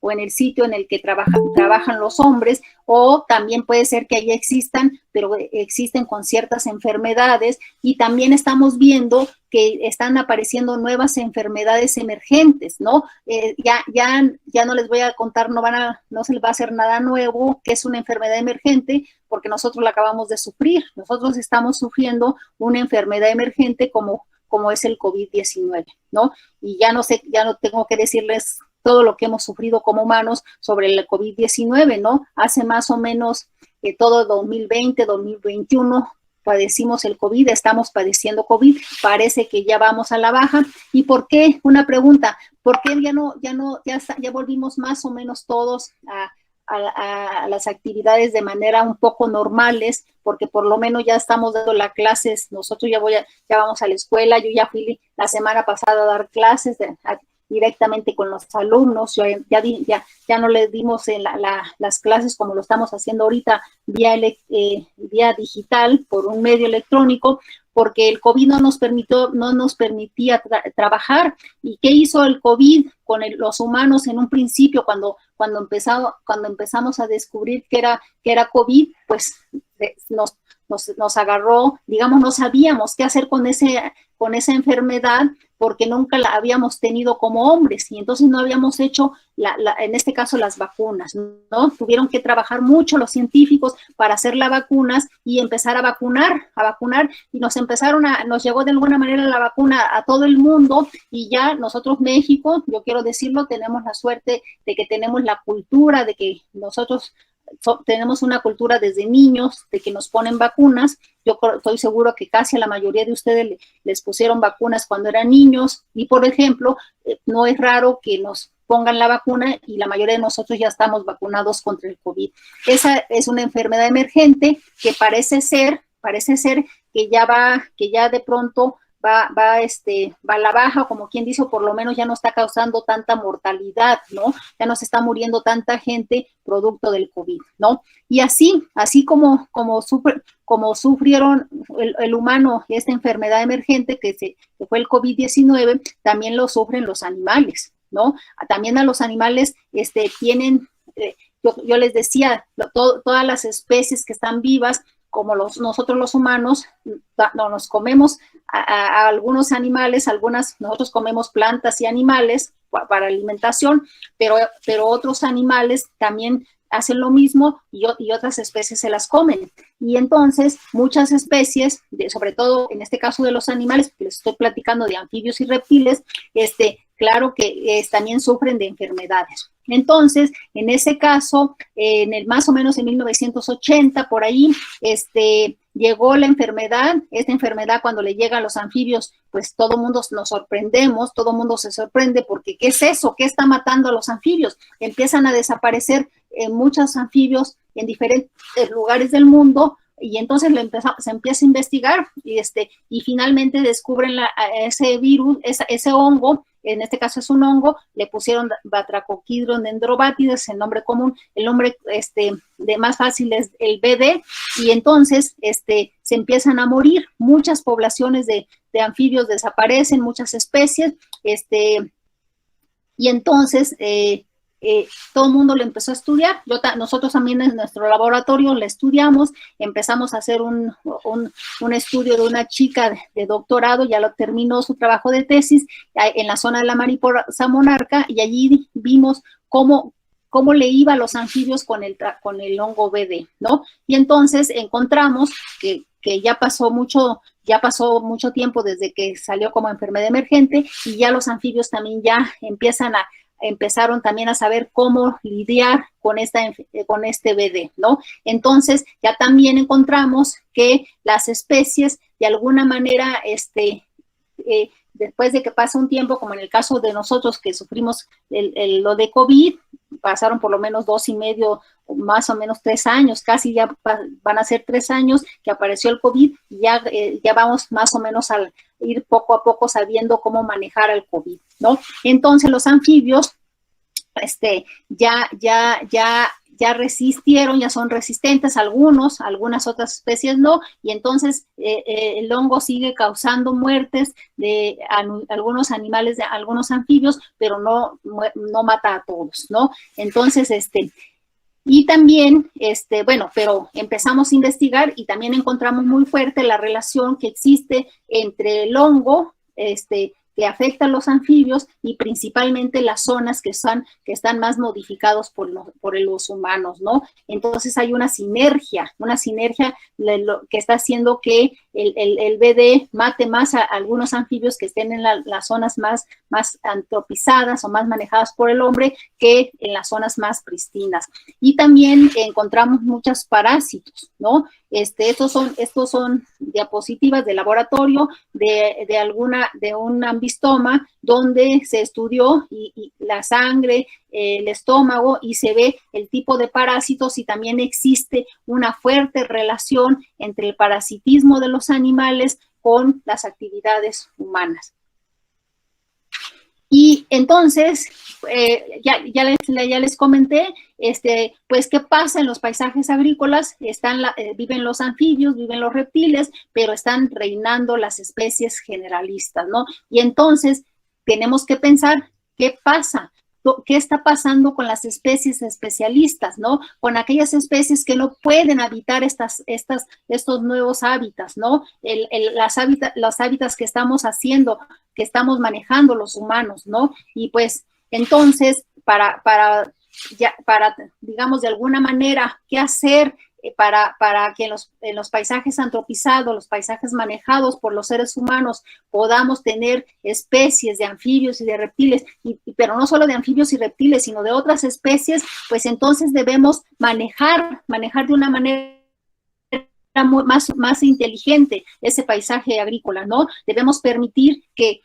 o en el sitio en el que trabajan los hombres, o también puede ser que ahí existan, pero existen con ciertas enfermedades, y también estamos viendo que están apareciendo nuevas enfermedades emergentes, ¿no? Ya no les voy a contar, no se les va a hacer nada nuevo, que es una enfermedad emergente, porque nosotros la acabamos de sufrir. Nosotros estamos sufriendo una enfermedad emergente como es el COVID-19, ¿no? Y ya no tengo que decirles todo lo que hemos sufrido como humanos sobre el COVID-19, ¿no? Hace más o menos todo 2020, 2021 padecimos el COVID, estamos padeciendo COVID, parece que ya vamos a la baja. ¿Y por qué? Una pregunta, ¿por qué ya volvimos más o menos todos a las actividades de manera un poco normales? Porque por lo menos ya estamos dando las clases, nosotros ya vamos a la escuela, yo ya fui la semana pasada a dar clases, directamente con los alumnos. Ya no les dimos las clases como lo estamos haciendo ahorita vía digital por un medio electrónico, porque el COVID no nos permitía trabajar. ¿Y qué hizo el COVID con los humanos en un principio cuando empezamos a descubrir que era COVID? Pues nos agarró, digamos, no sabíamos qué hacer con esa enfermedad, porque nunca la habíamos tenido como hombres, y entonces no habíamos hecho, en este caso, las vacunas, ¿no? Tuvieron que trabajar mucho los científicos para hacer las vacunas y empezar a vacunar, y nos llegó de alguna manera la vacuna a todo el mundo, y ya nosotros, México, yo quiero decirlo, tenemos la suerte de que tenemos la cultura, de que nosotros tenemos una cultura desde niños, de que nos ponen vacunas. Yo estoy seguro que casi a la mayoría de ustedes les pusieron vacunas cuando eran niños, y por ejemplo, no es raro que nos pongan la vacuna y la mayoría de nosotros ya estamos vacunados contra el COVID. Esa es una enfermedad emergente que parece ser que ya de pronto va a la baja, como quien dice, o por lo menos ya no está causando tanta mortalidad, ¿no? Ya no se está muriendo tanta gente producto del COVID, ¿no? Y así como sufrieron el humano esta enfermedad emergente que fue el COVID-19, también lo sufren los animales, ¿no? También a los animales tienen, yo les decía, todas las especies que están vivas, como nosotros los humanos, nos comemos a algunos animales, nosotros comemos plantas y animales para alimentación, pero otros animales también hacen lo mismo, y otras especies se las comen. Y entonces muchas especies, sobre todo en este caso de los animales, porque les estoy platicando de anfibios y reptiles, claro que también sufren de enfermedades. Entonces, en ese caso, más o menos en 1980, por ahí, llegó la enfermedad. Esta enfermedad, cuando le llega a los anfibios, pues todo mundo nos sorprendemos, todo mundo se sorprende, porque ¿qué es eso? ¿Qué está matando a los anfibios? Empiezan a desaparecer muchos anfibios en diferentes lugares del mundo, y entonces se empieza a investigar, y finalmente descubren ese virus, ese hongo. En este caso es un hongo, le pusieron Batrachoquidron dendrobatides, el nombre común. El nombre de más fácil es el BD, y entonces se empiezan a morir, muchas poblaciones de anfibios desaparecen, muchas especies, y entonces todo el mundo lo empezó a estudiar. Nosotros también en nuestro laboratorio le estudiamos, empezamos a hacer un estudio de una chica de doctorado, ya lo terminó su trabajo de tesis en la zona de la mariposa monarca, y allí vimos cómo le iba a los anfibios con el hongo BD, ¿no? Y entonces encontramos que ya pasó mucho tiempo desde que salió como enfermedad emergente, y ya los anfibios también ya empezaron también a saber cómo lidiar con este BD, ¿no? Entonces, ya también encontramos que las especies, de alguna manera, después de que pasa un tiempo, como en el caso de nosotros que sufrimos lo de COVID, pasaron por lo menos 2.5, más o menos 3 años, casi ya van a ser 3 años que apareció el COVID, y ya vamos más o menos a ir poco a poco sabiendo cómo manejar el COVID, ¿no? Entonces los anfibios ya resistieron, ya son resistentes, algunas otras especies no, y entonces el hongo sigue causando muertes de algunos animales, de algunos anfibios, pero no mata a todos, ¿no? Entonces, y también, bueno, pero empezamos a investigar y también encontramos muy fuerte la relación que existe entre el hongo, que afecta a los anfibios, y principalmente las zonas que están más modificados por los humanos, ¿no? Entonces hay una sinergia que está haciendo que el BD mate más a algunos anfibios que estén en las zonas más antropizadas o más manejadas por el hombre, que en las zonas más pristinas. Y también encontramos muchos parásitos, ¿no? Estos son diapositivas de laboratorio de un ambistoma, donde se estudió y la sangre, el estómago, y se ve el tipo de parásitos, y también existe una fuerte relación entre el parasitismo de los animales con las actividades humanas. Y entonces, ya les comenté, pues, ¿qué pasa en los paisajes agrícolas? Viven los anfibios, viven los reptiles, pero están reinando las especies generalistas, ¿no? Y entonces, tenemos que pensar, ¿qué pasa? ¿Qué está pasando con las especies especialistas, ¿no? Con aquellas especies que no pueden habitar estos nuevos hábitats, ¿no? Los hábitats que estamos haciendo, que estamos manejando los humanos, ¿no? Y pues, entonces, para digamos, de alguna manera, ¿qué hacer para que en los paisajes antropizados, los paisajes manejados por los seres humanos, podamos tener especies de anfibios y de reptiles, pero no solo de anfibios y reptiles, sino de otras especies? Pues entonces debemos manejar de una manera más inteligente ese paisaje agrícola, ¿no? Debemos permitir que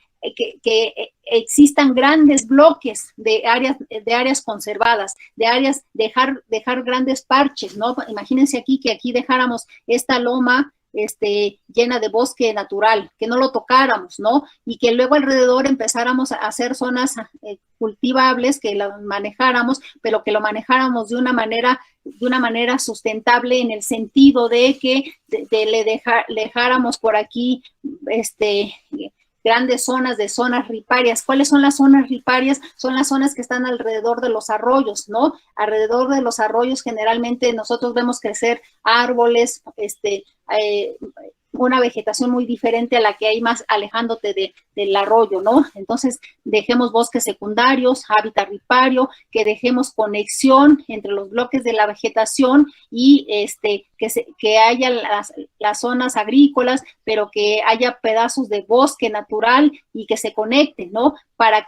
existan grandes bloques de áreas conservadas, dejar grandes parches, ¿no? Imagínense que aquí dejáramos esta loma llena de bosque natural, que no lo tocáramos, ¿no? Y que luego alrededor empezáramos a hacer zonas cultivables, que lo manejáramos, pero que lo manejáramos de una manera sustentable, en el sentido de que dejáramos por aquí grandes zonas riparias. ¿Cuáles son las zonas riparias? Son las zonas que están alrededor de los arroyos, ¿no? Alrededor de los arroyos generalmente nosotros vemos crecer árboles, una vegetación muy diferente a la que hay más alejándote del arroyo, ¿no? Entonces, dejemos bosques secundarios, hábitat ripario, que dejemos conexión entre los bloques de la vegetación y que haya las zonas agrícolas, pero que haya pedazos de bosque natural y que se conecten, ¿no? Para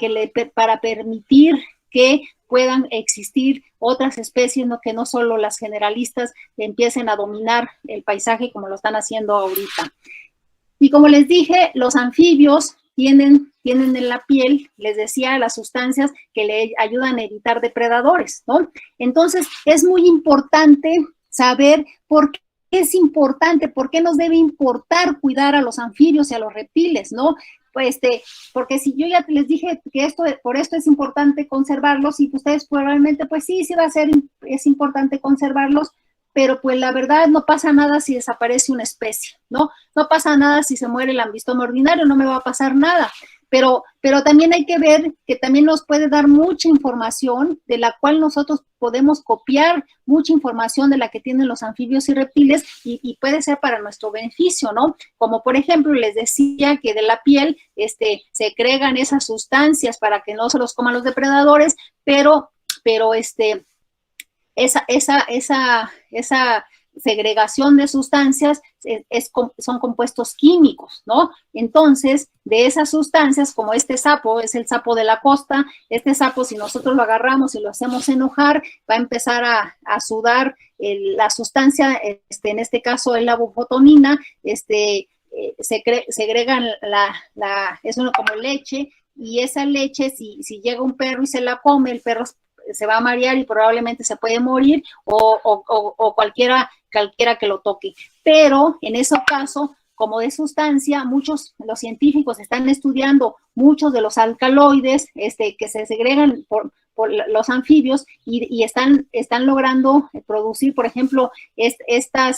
permitir que puedan existir otras especies, ¿no? Que no solo las generalistas empiecen a dominar el paisaje como lo están haciendo ahorita. Y como les dije, los anfibios tienen en la piel, les decía, las sustancias que le ayudan a evitar depredadores, ¿no? Entonces, es muy importante saber por qué es importante, por qué nos debe importar cuidar a los anfibios y a los reptiles, ¿no? Pues porque si yo ya les dije que por esto es importante conservarlos, y ustedes probablemente, pues sí es importante conservarlos, pero pues la verdad no pasa nada si desaparece una especie, ¿no? No pasa nada si se muere el ambistoma ordinario, no me va a pasar nada. Pero también hay que ver que también nos puede dar mucha información de la cual nosotros podemos copiar mucha información de la que tienen los anfibios y reptiles, y puede ser para nuestro beneficio, ¿no? Como por ejemplo, les decía que de la piel se crean esas sustancias para que no se los coman los depredadores, pero esa segregación de sustancias son compuestos químicos, ¿no? Entonces, de esas sustancias, como este sapo, es el sapo de la costa, este sapo, si nosotros lo agarramos y lo hacemos enojar, va a empezar a sudar la sustancia, en este caso la bufotonina, segregan es como leche, y esa leche, si llega un perro y se la come, el perro se va a marear y probablemente se puede morir, o cualquiera que lo toque. Pero en ese caso, como de sustancia, los científicos están estudiando muchos de los alcaloides que se segregan por los anfibios, y están logrando producir, por ejemplo, esta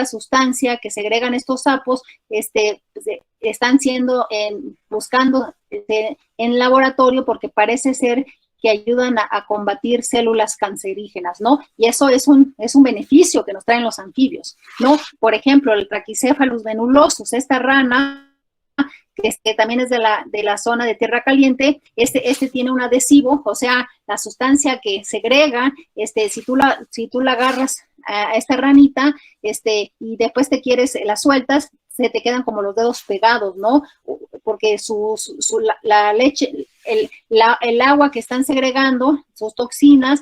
sustancia que segregan estos sapos, están buscando en laboratorio, porque parece ser que ayudan a combatir células cancerígenas, ¿no? Y eso es un beneficio que nos traen los anfibios, ¿no? Por ejemplo, el Trachycephalus venulosus, esta rana, que también es de la zona de tierra caliente, tiene un adhesivo, o sea, la sustancia que segrega, si tú la agarras a esta ranita, y después la sueltas, se te quedan como los dedos pegados, ¿no? Porque la leche, el agua que están segregando, sus toxinas,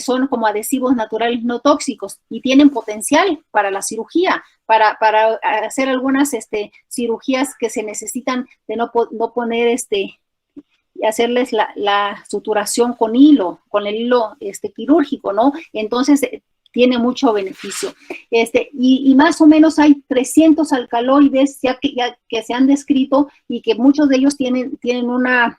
son como adhesivos naturales no tóxicos, y tienen potencial para la cirugía, para hacer algunas cirugías que se necesitan de no poner hacerles la suturación con el hilo quirúrgico, ¿no? Entonces, tiene mucho beneficio. Y más o menos hay 300 alcaloides que se han descrito y que muchos de ellos tienen una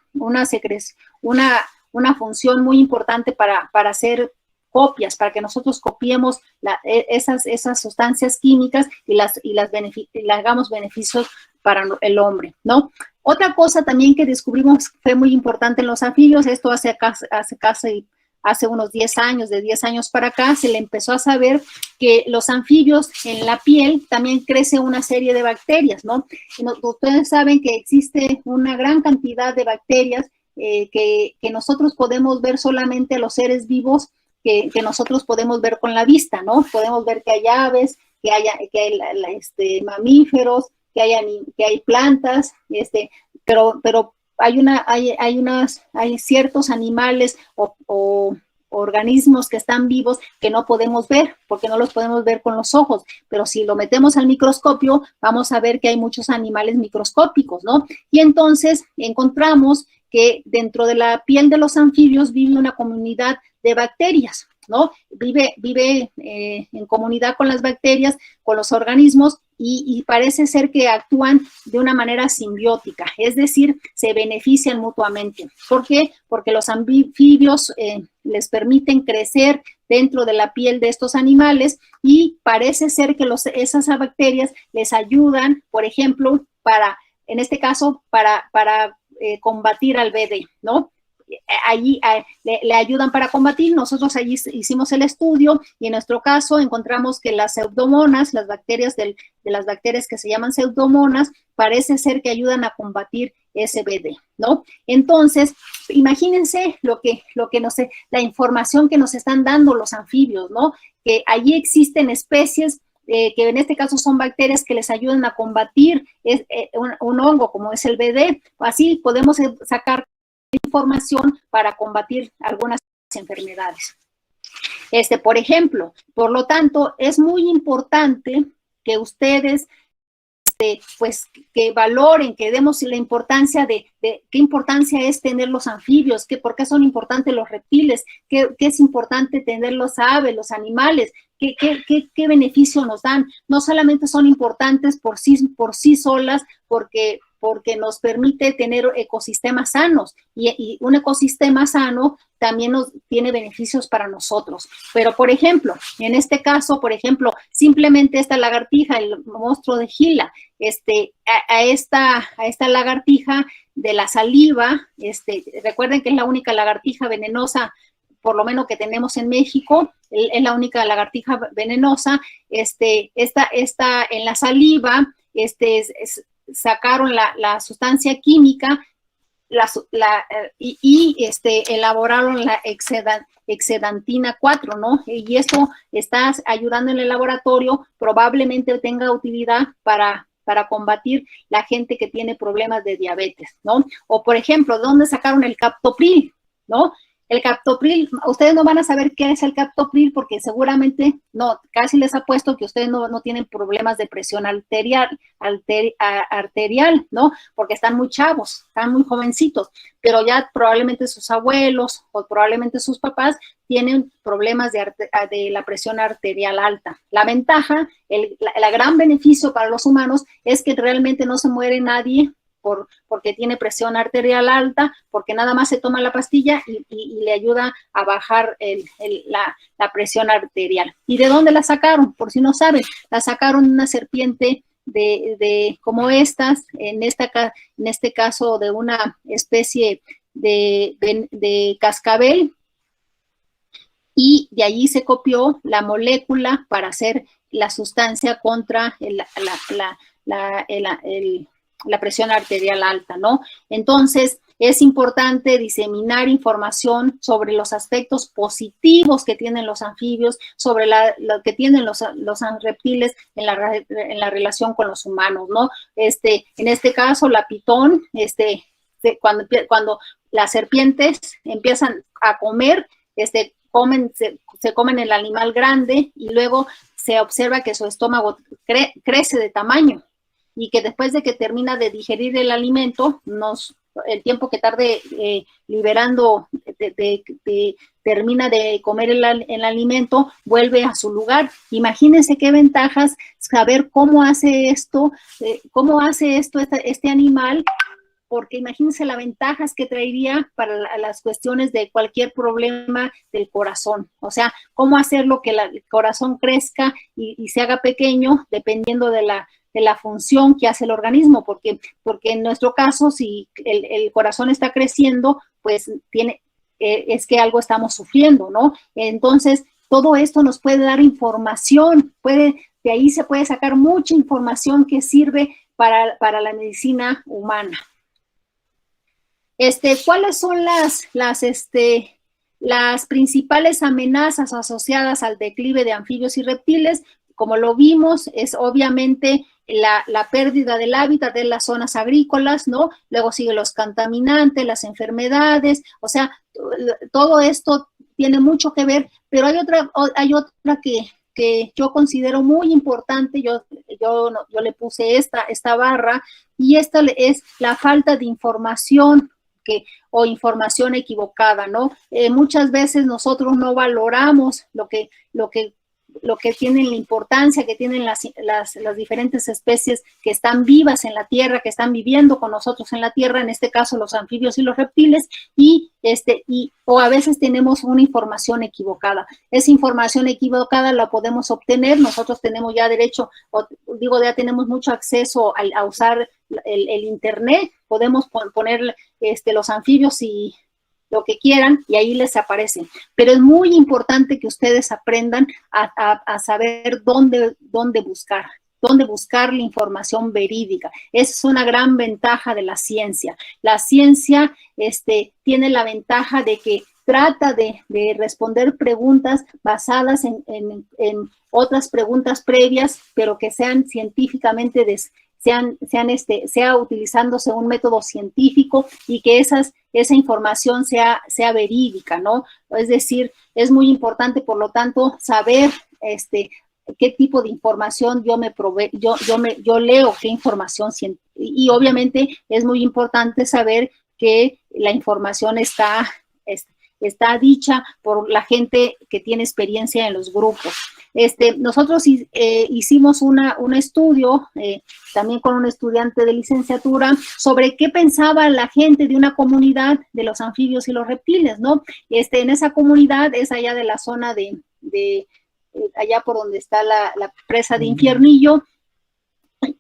función muy importante para hacer copias, para que nosotros copiemos esas sustancias químicas y le hagamos beneficios para el hombre, ¿no? Otra cosa también que descubrimos fue muy importante en los anfibios, esto hace unos 10 años, de 10 años para acá, se le empezó a saber que los anfibios en la piel también crece una serie de bacterias, ¿no? Ustedes saben que existe una gran cantidad de bacterias que nosotros podemos ver solamente a los seres vivos, que nosotros podemos ver con la vista, ¿no? Podemos ver que hay aves, que hay mamíferos, que hay plantas, pero hay ciertos animales o organismos que están vivos que no podemos ver, porque no los podemos ver con los ojos, pero si lo metemos al microscopio, vamos a ver que hay muchos animales microscópicos, ¿no? Y entonces encontramos que dentro de la piel de los anfibios vive una comunidad de bacterias, ¿no? Vive en comunidad con las bacterias, con los organismos, y parece ser que actúan de una manera simbiótica, es decir, se benefician mutuamente. ¿Por qué? Porque los anfibios les permiten crecer dentro de la piel de estos animales y parece ser que esas bacterias les ayudan, por ejemplo, en este caso, para combatir al BD, ¿no? Allí le ayudan para combatir. Nosotros allí hicimos el estudio y en nuestro caso encontramos que las pseudomonas, las bacterias de las bacterias que se llaman pseudomonas, parece ser que ayudan a combatir ese BD, ¿no? Entonces, imagínense la información que nos están dando los anfibios, ¿no? Que allí existen especies que en este caso son bacterias que les ayudan a combatir un hongo como es el BD. Así podemos sacar información para combatir algunas enfermedades. Por ejemplo, por lo tanto, es muy importante que ustedes pues que valoren, que demos la importancia de qué importancia es tener los anfibios, por qué son importantes los reptiles, qué es importante tener los aves, los animales, qué beneficio nos dan. No solamente son importantes por sí solas, porque nos permite tener ecosistemas sanos y un ecosistema sano también nos tiene beneficios para nosotros. Pero, por ejemplo, en este caso, simplemente esta lagartija, el monstruo de Gila, a esta lagartija de la saliva, recuerden que es la única lagartija venenosa, por lo menos que tenemos en México, es la única lagartija venenosa, en la saliva, sacaron la sustancia química y elaboraron la exedantina 4, ¿no? Y esto está ayudando en el laboratorio, probablemente tenga utilidad para combatir la gente que tiene problemas de diabetes, ¿no? O, por ejemplo, ¿de dónde sacaron el captopril, ¿no? El captopril, ustedes no van a saber qué es el captopril porque seguramente, casi les apuesto que ustedes no tienen problemas de presión arterial, ¿no? Porque están muy chavos, están muy jovencitos, pero ya probablemente sus abuelos o probablemente sus papás tienen problemas de la presión arterial alta. La ventaja, el gran beneficio para los humanos es que realmente no se muere nadie porque tiene presión arterial alta, porque nada más se toma la pastilla y le ayuda a bajar la presión arterial. ¿Y de dónde la sacaron? Por si no saben, la sacaron de una serpiente como estas, en este caso de una especie de cascabel, y de allí se copió la molécula para hacer la sustancia contra la presión arterial alta, ¿no? Entonces, es importante diseminar información sobre los aspectos positivos que tienen los anfibios, sobre lo que tienen los reptiles en la relación con los humanos, ¿no? En este caso, la pitón, cuando las serpientes empiezan a comer, se comen el animal grande y luego se observa que su estómago crece de tamaño, y que después de que termina de digerir el alimento, nos el tiempo que tarde liberando, termina de comer el alimento, vuelve a su lugar. Imagínense qué ventajas saber cómo hace esto este animal, porque imagínense las ventajas que traería para las cuestiones de cualquier problema del corazón. O sea, cómo hacerlo que el corazón crezca y se haga pequeño dependiendo de la función que hace el organismo, porque en nuestro caso, si el corazón está creciendo, pues es que algo estamos sufriendo, ¿no? Entonces, todo esto nos puede dar información, de ahí se puede sacar mucha información que sirve para la medicina humana. ¿Cuáles son las principales amenazas asociadas al declive de anfibios y reptiles? Como lo vimos, es obviamente la pérdida del hábitat de las zonas agrícolas, ¿no? Luego siguen los contaminantes, las enfermedades, o sea, todo esto tiene mucho que ver, pero hay otra que yo considero muy importante. Yo le puse esta barra, y esta es la falta de información o información equivocada, ¿no? Muchas veces nosotros no valoramos lo que tienen, la importancia que tienen las diferentes especies que están vivas en la tierra, que están viviendo con nosotros en la tierra, en este caso los anfibios y los reptiles, o a veces tenemos una información equivocada. Esa información equivocada la podemos obtener, nosotros tenemos ya derecho, ya tenemos mucho acceso a usar el internet, podemos poner los anfibios y lo que quieran, y ahí les aparecen. Pero es muy importante que ustedes aprendan a saber dónde buscar la información verídica. Esa es una gran ventaja de la ciencia. La ciencia tiene la ventaja de que trata de responder preguntas basadas en otras preguntas previas, pero que sean científicamente sea utilizándose un método científico, y que esa información sea verídica, ¿no? Es decir, es muy importante, por lo tanto, saber qué tipo de información yo leo, qué información, y obviamente es muy importante saber que la información está dicha por la gente que tiene experiencia en los grupos. Nosotros hicimos un estudio, también con un estudiante de licenciatura, sobre qué pensaba la gente de una comunidad de los anfibios y los reptiles, ¿no? En esa comunidad es allá de la zona de allá por donde está la presa de Infiernillo,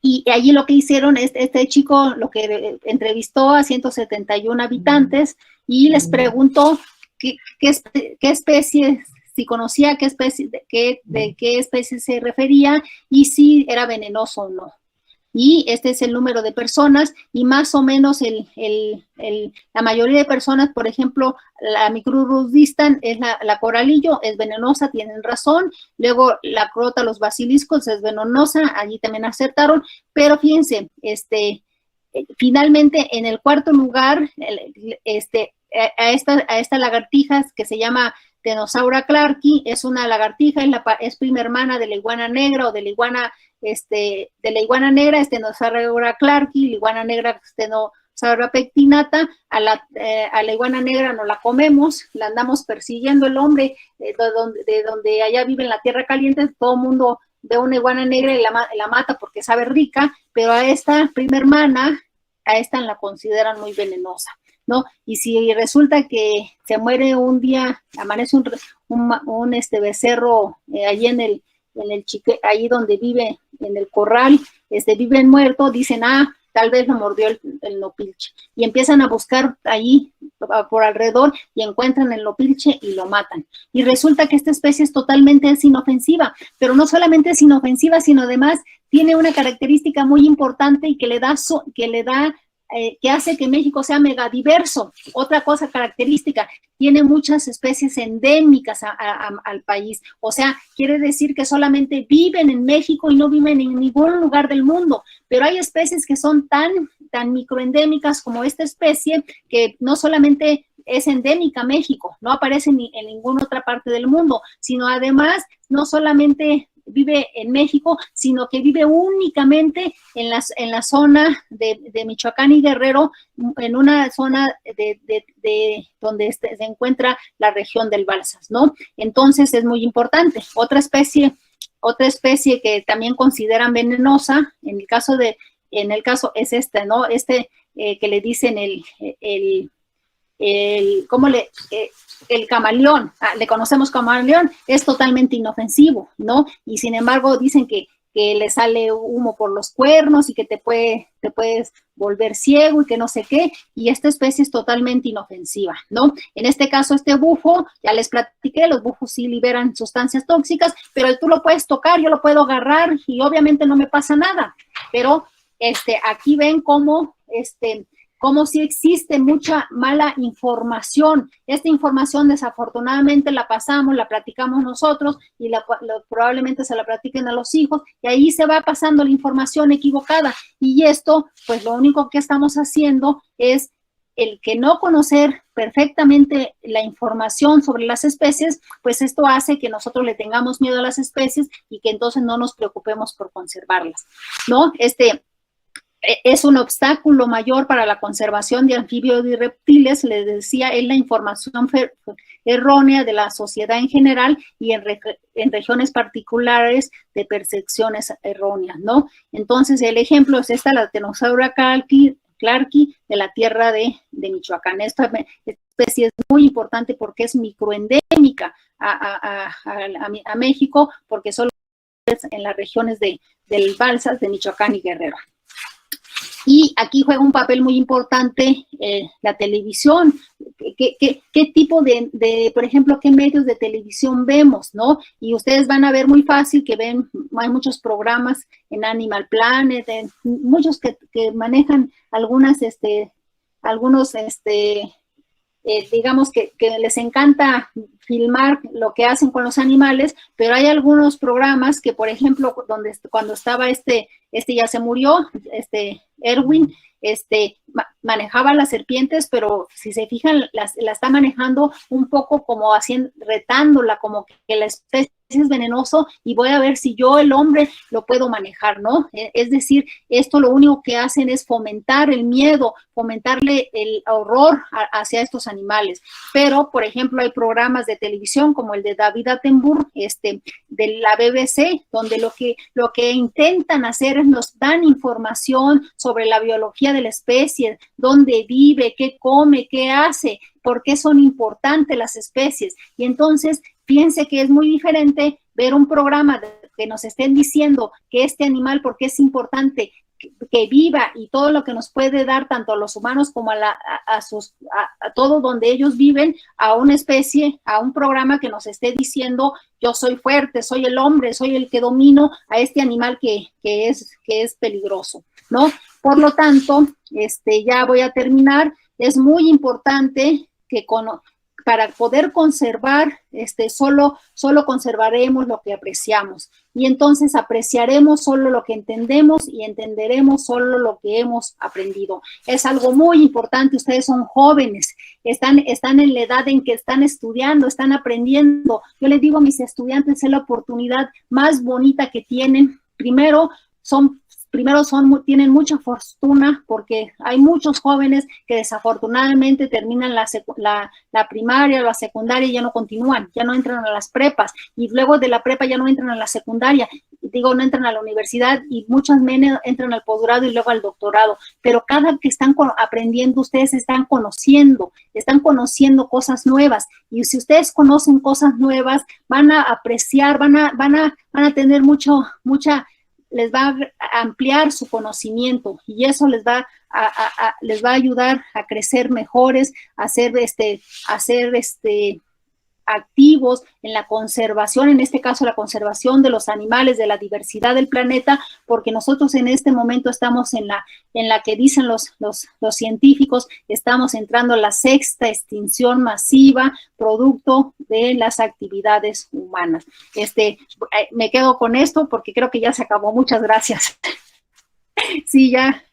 y allí lo que hicieron, este chico lo que entrevistó a 171 habitantes y les preguntó qué especies, si conocía de qué especie se refería y si era venenoso o no. Y este es el número de personas, y más o menos la mayoría de personas, por ejemplo, la Micrurus es la coralillo, es venenosa, tienen razón. Luego la crota, los basiliscos, es venenosa, allí también acertaron. Pero fíjense, finalmente en el cuarto lugar, a esta lagartija que se llama Tenosaura clarki, es una lagartija, es prima hermana de la iguana negra, o de la iguana negra, Tenosaura clarki, la iguana negra, Tenosaura pectinata. A la iguana negra no la comemos, la andamos persiguiendo el hombre, de donde allá vive en la tierra caliente, todo el mundo ve una iguana negra y la mata porque sabe rica, pero a esta prima hermana, a esta la consideran muy venenosa, ¿no? Y si resulta que se muere un día, amanece un becerro allí ahí donde vive, en el corral, vive muerto, dicen, tal vez lo mordió el nopilche, y empiezan a buscar ahí por alrededor y encuentran el nopilche y lo matan. Y resulta que esta especie es totalmente inofensiva, pero no solamente es inofensiva, sino además tiene una característica muy importante y que hace que México sea megadiverso. Otra cosa característica, tiene muchas especies endémicas al país. O sea, quiere decir que solamente viven en México y no viven en ningún lugar del mundo. Pero hay especies que son tan microendémicas como esta especie, que no solamente es endémica a México, no aparece en ninguna otra parte del mundo, sino además no solamente vive en México, sino que vive únicamente en la zona de Michoacán y Guerrero, en una zona donde se encuentra la región del Balsas, ¿no? Entonces es muy importante. Otra especie que también consideran venenosa, en el caso es ¿no? Que le dicen el camaleón, le conocemos como camaleón, es totalmente inofensivo, ¿no? Y sin embargo dicen que le sale humo por los cuernos y que te puedes volver ciego y que no sé qué, y esta especie es totalmente inofensiva, ¿no? En este caso, este bufo, ya les platiqué, los bufos sí liberan sustancias tóxicas, pero tú lo puedes tocar, yo lo puedo agarrar y obviamente no me pasa nada, pero aquí ven cómo sí existe mucha mala información. Esta información desafortunadamente la platicamos nosotros y probablemente se la platiquen a los hijos y ahí se va pasando la información equivocada y esto, pues lo único que estamos haciendo es el que no conocer perfectamente la información sobre las especies, pues esto hace que nosotros le tengamos miedo a las especies y que entonces no nos preocupemos por conservarlas, ¿no? Es un obstáculo mayor para la conservación de anfibios y reptiles, les decía, es la información errónea de la sociedad en general y en regiones particulares de percepciones erróneas, ¿no? Entonces, el ejemplo es la Tenosaura clarki de la tierra de Michoacán. Esta especie es muy importante porque es microendémica a México, porque solo es en las regiones del Balsas, de Michoacán y Guerrero. Y aquí juega un papel muy importante la televisión. ¿Qué tipo por ejemplo, qué medios de televisión vemos, ¿no? Y ustedes van a ver muy fácil que hay muchos programas en Animal Planet, muchos que manejan digamos que les encanta filmar lo que hacen con los animales, pero hay algunos programas que, por ejemplo, cuando estaba ya se murió, Erwin, manejaba las serpientes, pero si se fijan, la está manejando un poco como retándola, como que la especie es venenoso y voy a ver si yo, el hombre, lo puedo manejar, ¿no? Es decir, esto lo único que hacen es fomentar el miedo, fomentarle el horror hacia estos animales. Pero, por ejemplo, hay programas de televisión como el de David Attenborough, de la BBC, donde lo que intentan hacer es nos dan información sobre la biología de la especie, dónde vive, qué come, qué hace, por qué son importantes las especies. Y entonces, piense que es muy diferente ver un programa que nos estén diciendo que este animal, porque es importante que viva y todo lo que nos puede dar tanto a los humanos como a todo donde ellos viven, a una especie, a un programa que nos esté diciendo yo soy fuerte, soy el hombre, soy el que domino a este animal que es peligroso, ¿no? Por lo tanto, ya voy a terminar, es muy importante que para poder conservar, solo conservaremos lo que apreciamos. Y entonces apreciaremos solo lo que entendemos y entenderemos solo lo que hemos aprendido. Es algo muy importante, ustedes son jóvenes, están en la edad en que están estudiando, están aprendiendo. Yo les digo a mis estudiantes, es la oportunidad más bonita que tienen. Primero, tienen mucha fortuna porque hay muchos jóvenes que desafortunadamente terminan la primaria, la secundaria y ya no continúan, ya no entran a las prepas y luego de la prepa ya no entran a la secundaria, no entran a la universidad y muchas menos entran al posgrado y luego al doctorado, pero cada que están aprendiendo ustedes están conociendo cosas nuevas y si ustedes conocen cosas nuevas van a apreciar, van a tener les va a ampliar su conocimiento y eso les va a ayudar a crecer mejores, a ser activos en la conservación, en este caso la conservación de los animales, de la diversidad del planeta, porque nosotros en este momento estamos en la que dicen los científicos, estamos entrando a la 6ª extinción masiva producto de las actividades humanas. Me quedo con esto porque creo que ya se acabó. Muchas gracias. Sí, ya.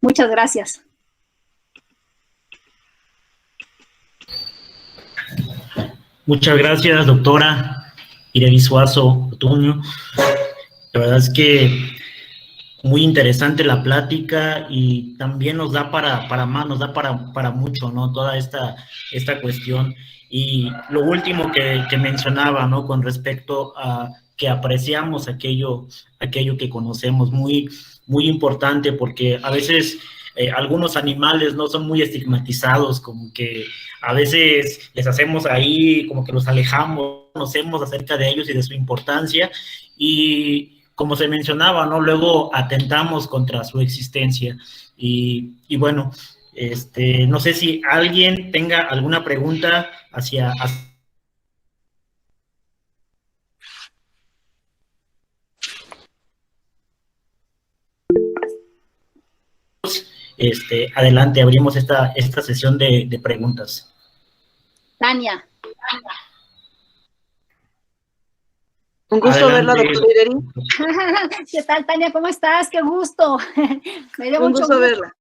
Muchas gracias. Muchas gracias, doctora. Irelis Suazo Ortuño. La verdad es que muy interesante la plática y también nos da para más, nos da para mucho, ¿no? Toda esta cuestión. Y lo último que mencionaba, ¿no? Con respecto a que apreciamos aquello que conocemos, muy, muy importante, porque a veces algunos animales no son muy estigmatizados, como que a veces les hacemos ahí, como que los alejamos, conocemos acerca de ellos y de su importancia, y como se mencionaba, ¿no? Luego atentamos contra su existencia. Y bueno, no sé si alguien tenga alguna pregunta hacia adelante, abrimos esta sesión de preguntas. Tania. Un gusto verla, doctora Irelis. ¿Qué tal, Tania? ¿Cómo estás? ¡Qué gusto! Me dio mucho gusto verla.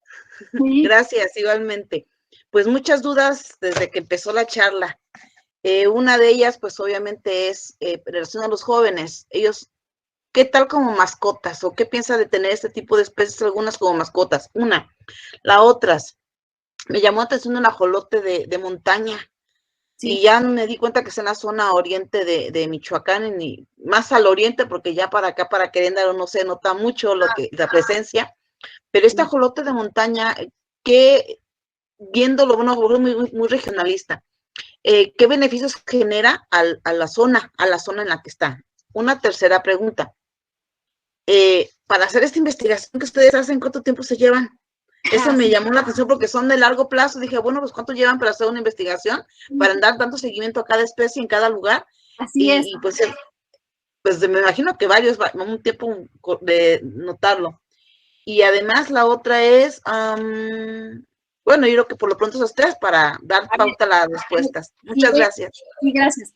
Sí. Gracias, igualmente. Pues muchas dudas desde que empezó la charla. Una de ellas, pues obviamente es en relación a los jóvenes. Ellos, ¿qué tal como mascotas? ¿O qué piensa de tener este tipo de especies, algunas como mascotas? Una. La otra, me llamó la atención un ajolote de montaña. Sí. Y ya me di cuenta que es en la zona oriente de Michoacán, y más al oriente, porque ya para acá, para Querétaro, no se nota mucho la presencia. Pero este ajolote de montaña, que viéndolo, bueno, muy regionalista, ¿qué beneficios genera a la zona en la que está? Una tercera pregunta. Para hacer esta investigación que ustedes hacen, ¿cuánto tiempo se llevan? Eso me llamó la atención porque son de largo plazo. Dije, bueno, pues ¿cuánto llevan para hacer una investigación? Para dar tanto seguimiento a cada especie en cada lugar. Así es. Y pues me imagino que varios, un tiempo de notarlo. Y además la otra es, bueno, yo creo que por lo pronto esos tres para dar pauta a las respuestas. Muchas gracias. Sí, gracias.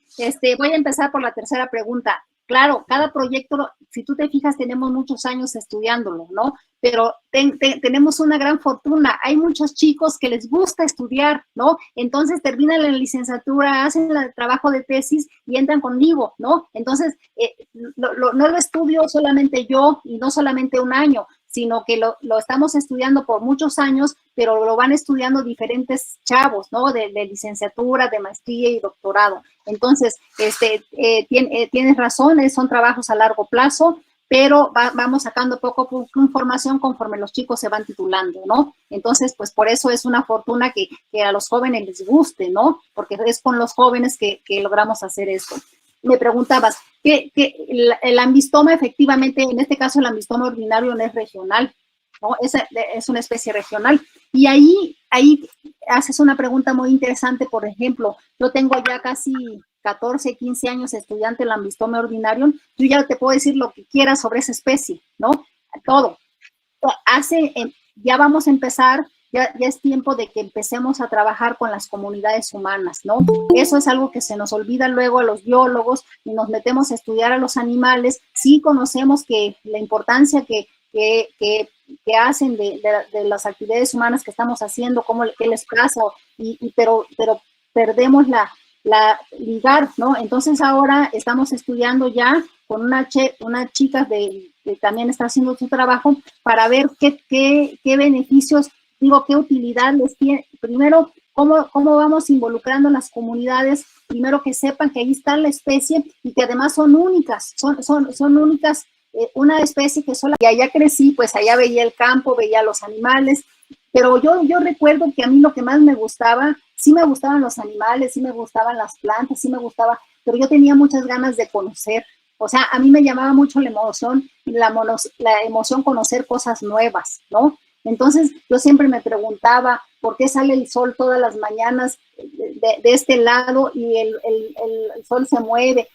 Voy a empezar por la tercera pregunta. Claro, cada proyecto, si tú te fijas, tenemos muchos años estudiándolo, ¿no? Pero tenemos una gran fortuna. Hay muchos chicos que les gusta estudiar, ¿no? Entonces terminan la licenciatura, hacen el trabajo de tesis y entran conmigo, ¿no? Entonces, no lo estudio solamente yo y no solamente un año, sino que lo estamos estudiando por muchos años, pero lo van estudiando diferentes chavos, ¿no? De licenciatura, de maestría y doctorado. Entonces, tienes razón, son trabajos a largo plazo, pero vamos sacando poco información conforme los chicos se van titulando, ¿no? Entonces, pues por eso es una fortuna que a los jóvenes les guste, ¿no? Porque es con los jóvenes que logramos hacer esto. Me preguntabas, que el ambistoma efectivamente, en este caso el ambistoma ordinario no es regional, ¿no? Es una especie regional. Y ahí haces una pregunta muy interesante. Por ejemplo, yo tengo ya casi 14, 15 años estudiante del ambistoma ordinario. Yo ya te puedo decir lo que quieras sobre esa especie, ¿no? Todo. Ya vamos a empezar. Ya es tiempo de que empecemos a trabajar con las comunidades humanas, ¿no? Eso es algo que se nos olvida luego a los biólogos y nos metemos a estudiar a los animales. Sí conocemos que la importancia que hacen de las actividades humanas que estamos haciendo, qué les pasa, pero perdemos la ligar, ¿no? Entonces ahora estamos estudiando ya con una chica que también está haciendo su trabajo para ver qué beneficios, qué utilidad les tiene. Primero, cómo vamos involucrando las comunidades, primero que sepan que ahí está la especie y que además son únicas, son únicas, una especie que sola. Y allá crecí, pues allá veía el campo, veía los animales, pero yo recuerdo que a mí lo que más me gustaba, sí me gustaban los animales, sí me gustaban las plantas, sí me gustaba, pero yo tenía muchas ganas de conocer. O sea, a mí me llamaba mucho la emoción conocer cosas nuevas, ¿no? Entonces, yo siempre me preguntaba por qué sale el sol todas las mañanas de este lado y el sol se mueve.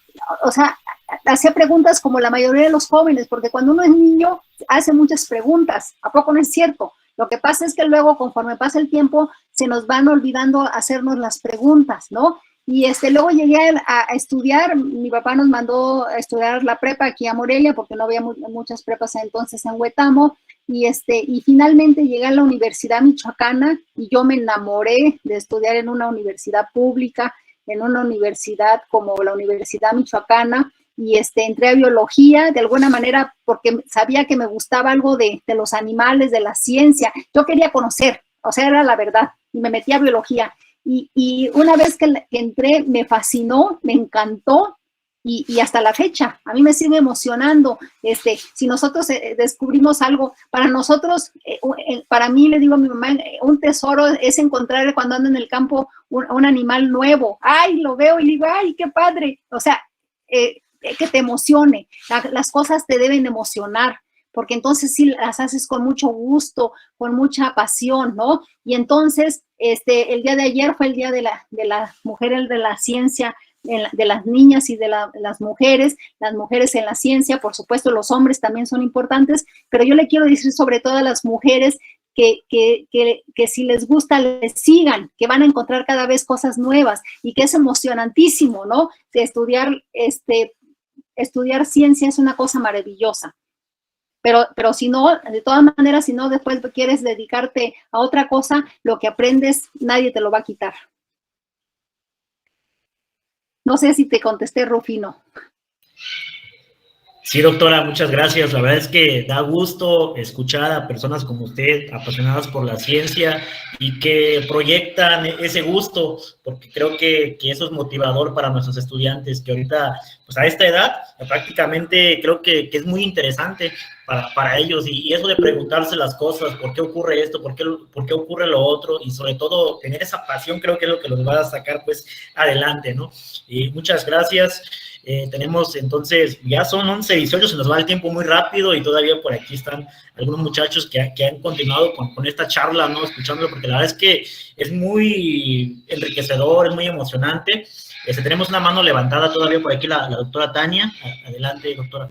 O sea, hacía preguntas como la mayoría de los jóvenes, porque cuando uno es niño hace muchas preguntas. ¿A poco no es cierto? Lo que pasa es que luego, conforme pasa el tiempo, se nos van olvidando hacernos las preguntas, ¿no? Y luego llegué a estudiar. Mi papá nos mandó a estudiar la prepa aquí a Morelia, porque no había muchas prepas entonces en Huetamo, y finalmente llegué a la Universidad Michoacana y yo me enamoré de estudiar en una universidad pública. en una universidad como la Universidad Michoacana, y entré a biología de alguna manera porque sabía que me gustaba algo de los animales, de la ciencia. Yo quería conocer, o sea, era la verdad, y me metí a biología. Y una vez que entré, me fascinó, me encantó, y hasta la fecha, a mí me sigue emocionando. Si nosotros descubrimos algo, para nosotros, para mí, le digo a mi mamá, un tesoro es encontrar cuando ando en el campo un animal nuevo. Ay, lo veo y digo, ay, qué padre. O sea, que te emocione, las cosas te deben emocionar, porque entonces sí las haces con mucho gusto, con mucha pasión, ¿no? Y entonces, el día de ayer fue el día de la mujer, de la ciencia, de las niñas y de las mujeres en la ciencia. Por supuesto, los hombres también son importantes, pero yo le quiero decir sobre todo a las mujeres que si les gusta, les sigan, que van a encontrar cada vez cosas nuevas, y que es emocionantísimo, ¿no? De estudiar ciencia es una cosa maravillosa. Pero si no, de todas maneras, si no después quieres dedicarte a otra cosa, lo que aprendes nadie te lo va a quitar. No sé si te contesté, Rufino. Sí, doctora, muchas gracias. La verdad es que da gusto escuchar a personas como usted, apasionadas por la ciencia y que proyectan ese gusto, porque creo que eso es motivador para nuestros estudiantes, que ahorita, pues a esta edad, prácticamente creo que es muy interesante para ellos, y eso de preguntarse las cosas, ¿por qué ocurre esto? ¿Por qué ocurre lo otro? Y sobre todo, tener esa pasión creo que es lo que los va a sacar pues adelante, ¿no? Y muchas gracias. Tenemos entonces, ya son 11:18, se nos va el tiempo muy rápido, y todavía por aquí están algunos muchachos que han continuado con esta charla, ¿no? Escuchándolo, porque la verdad es que es muy enriquecedor, es muy emocionante. Tenemos una mano levantada todavía por aquí, la doctora Tania. Adelante, doctora.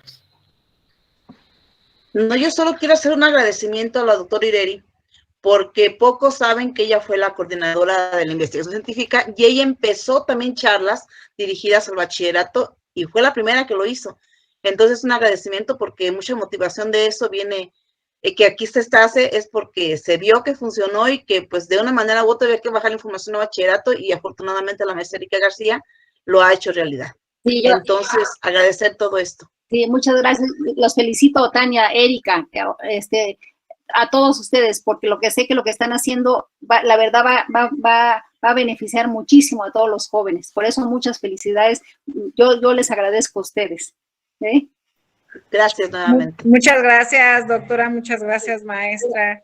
No, yo solo quiero hacer un agradecimiento a la doctora Ireri, porque pocos saben que ella fue la coordinadora de la investigación científica, y ella empezó también charlas dirigidas al bachillerato, y fue la primera que lo hizo. Entonces, un agradecimiento, porque mucha motivación de eso viene, que aquí se hace, es porque se vio que funcionó, y que pues de una manera u otra había que bajar la información al bachillerato, y afortunadamente la maestra Erika García lo ha hecho realidad. Sí, entonces, agradecer todo esto. Sí, muchas gracias. Los felicito, Tania, Erika, a todos ustedes, porque sé que lo que están haciendo, la verdad, va a beneficiar muchísimo a todos los jóvenes. Por eso, muchas felicidades. Yo les agradezco a ustedes. Gracias nuevamente. Muchas gracias, doctora. Muchas gracias, maestra.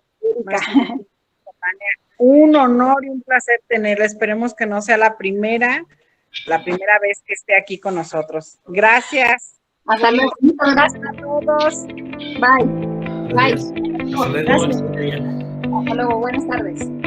Un honor y un placer tenerla. Esperemos que no sea la primera vez que esté aquí con nosotros. Gracias. Hasta luego. Gracias a todos. Bye. Bye. Hasta luego. Hasta luego. Buenas tardes.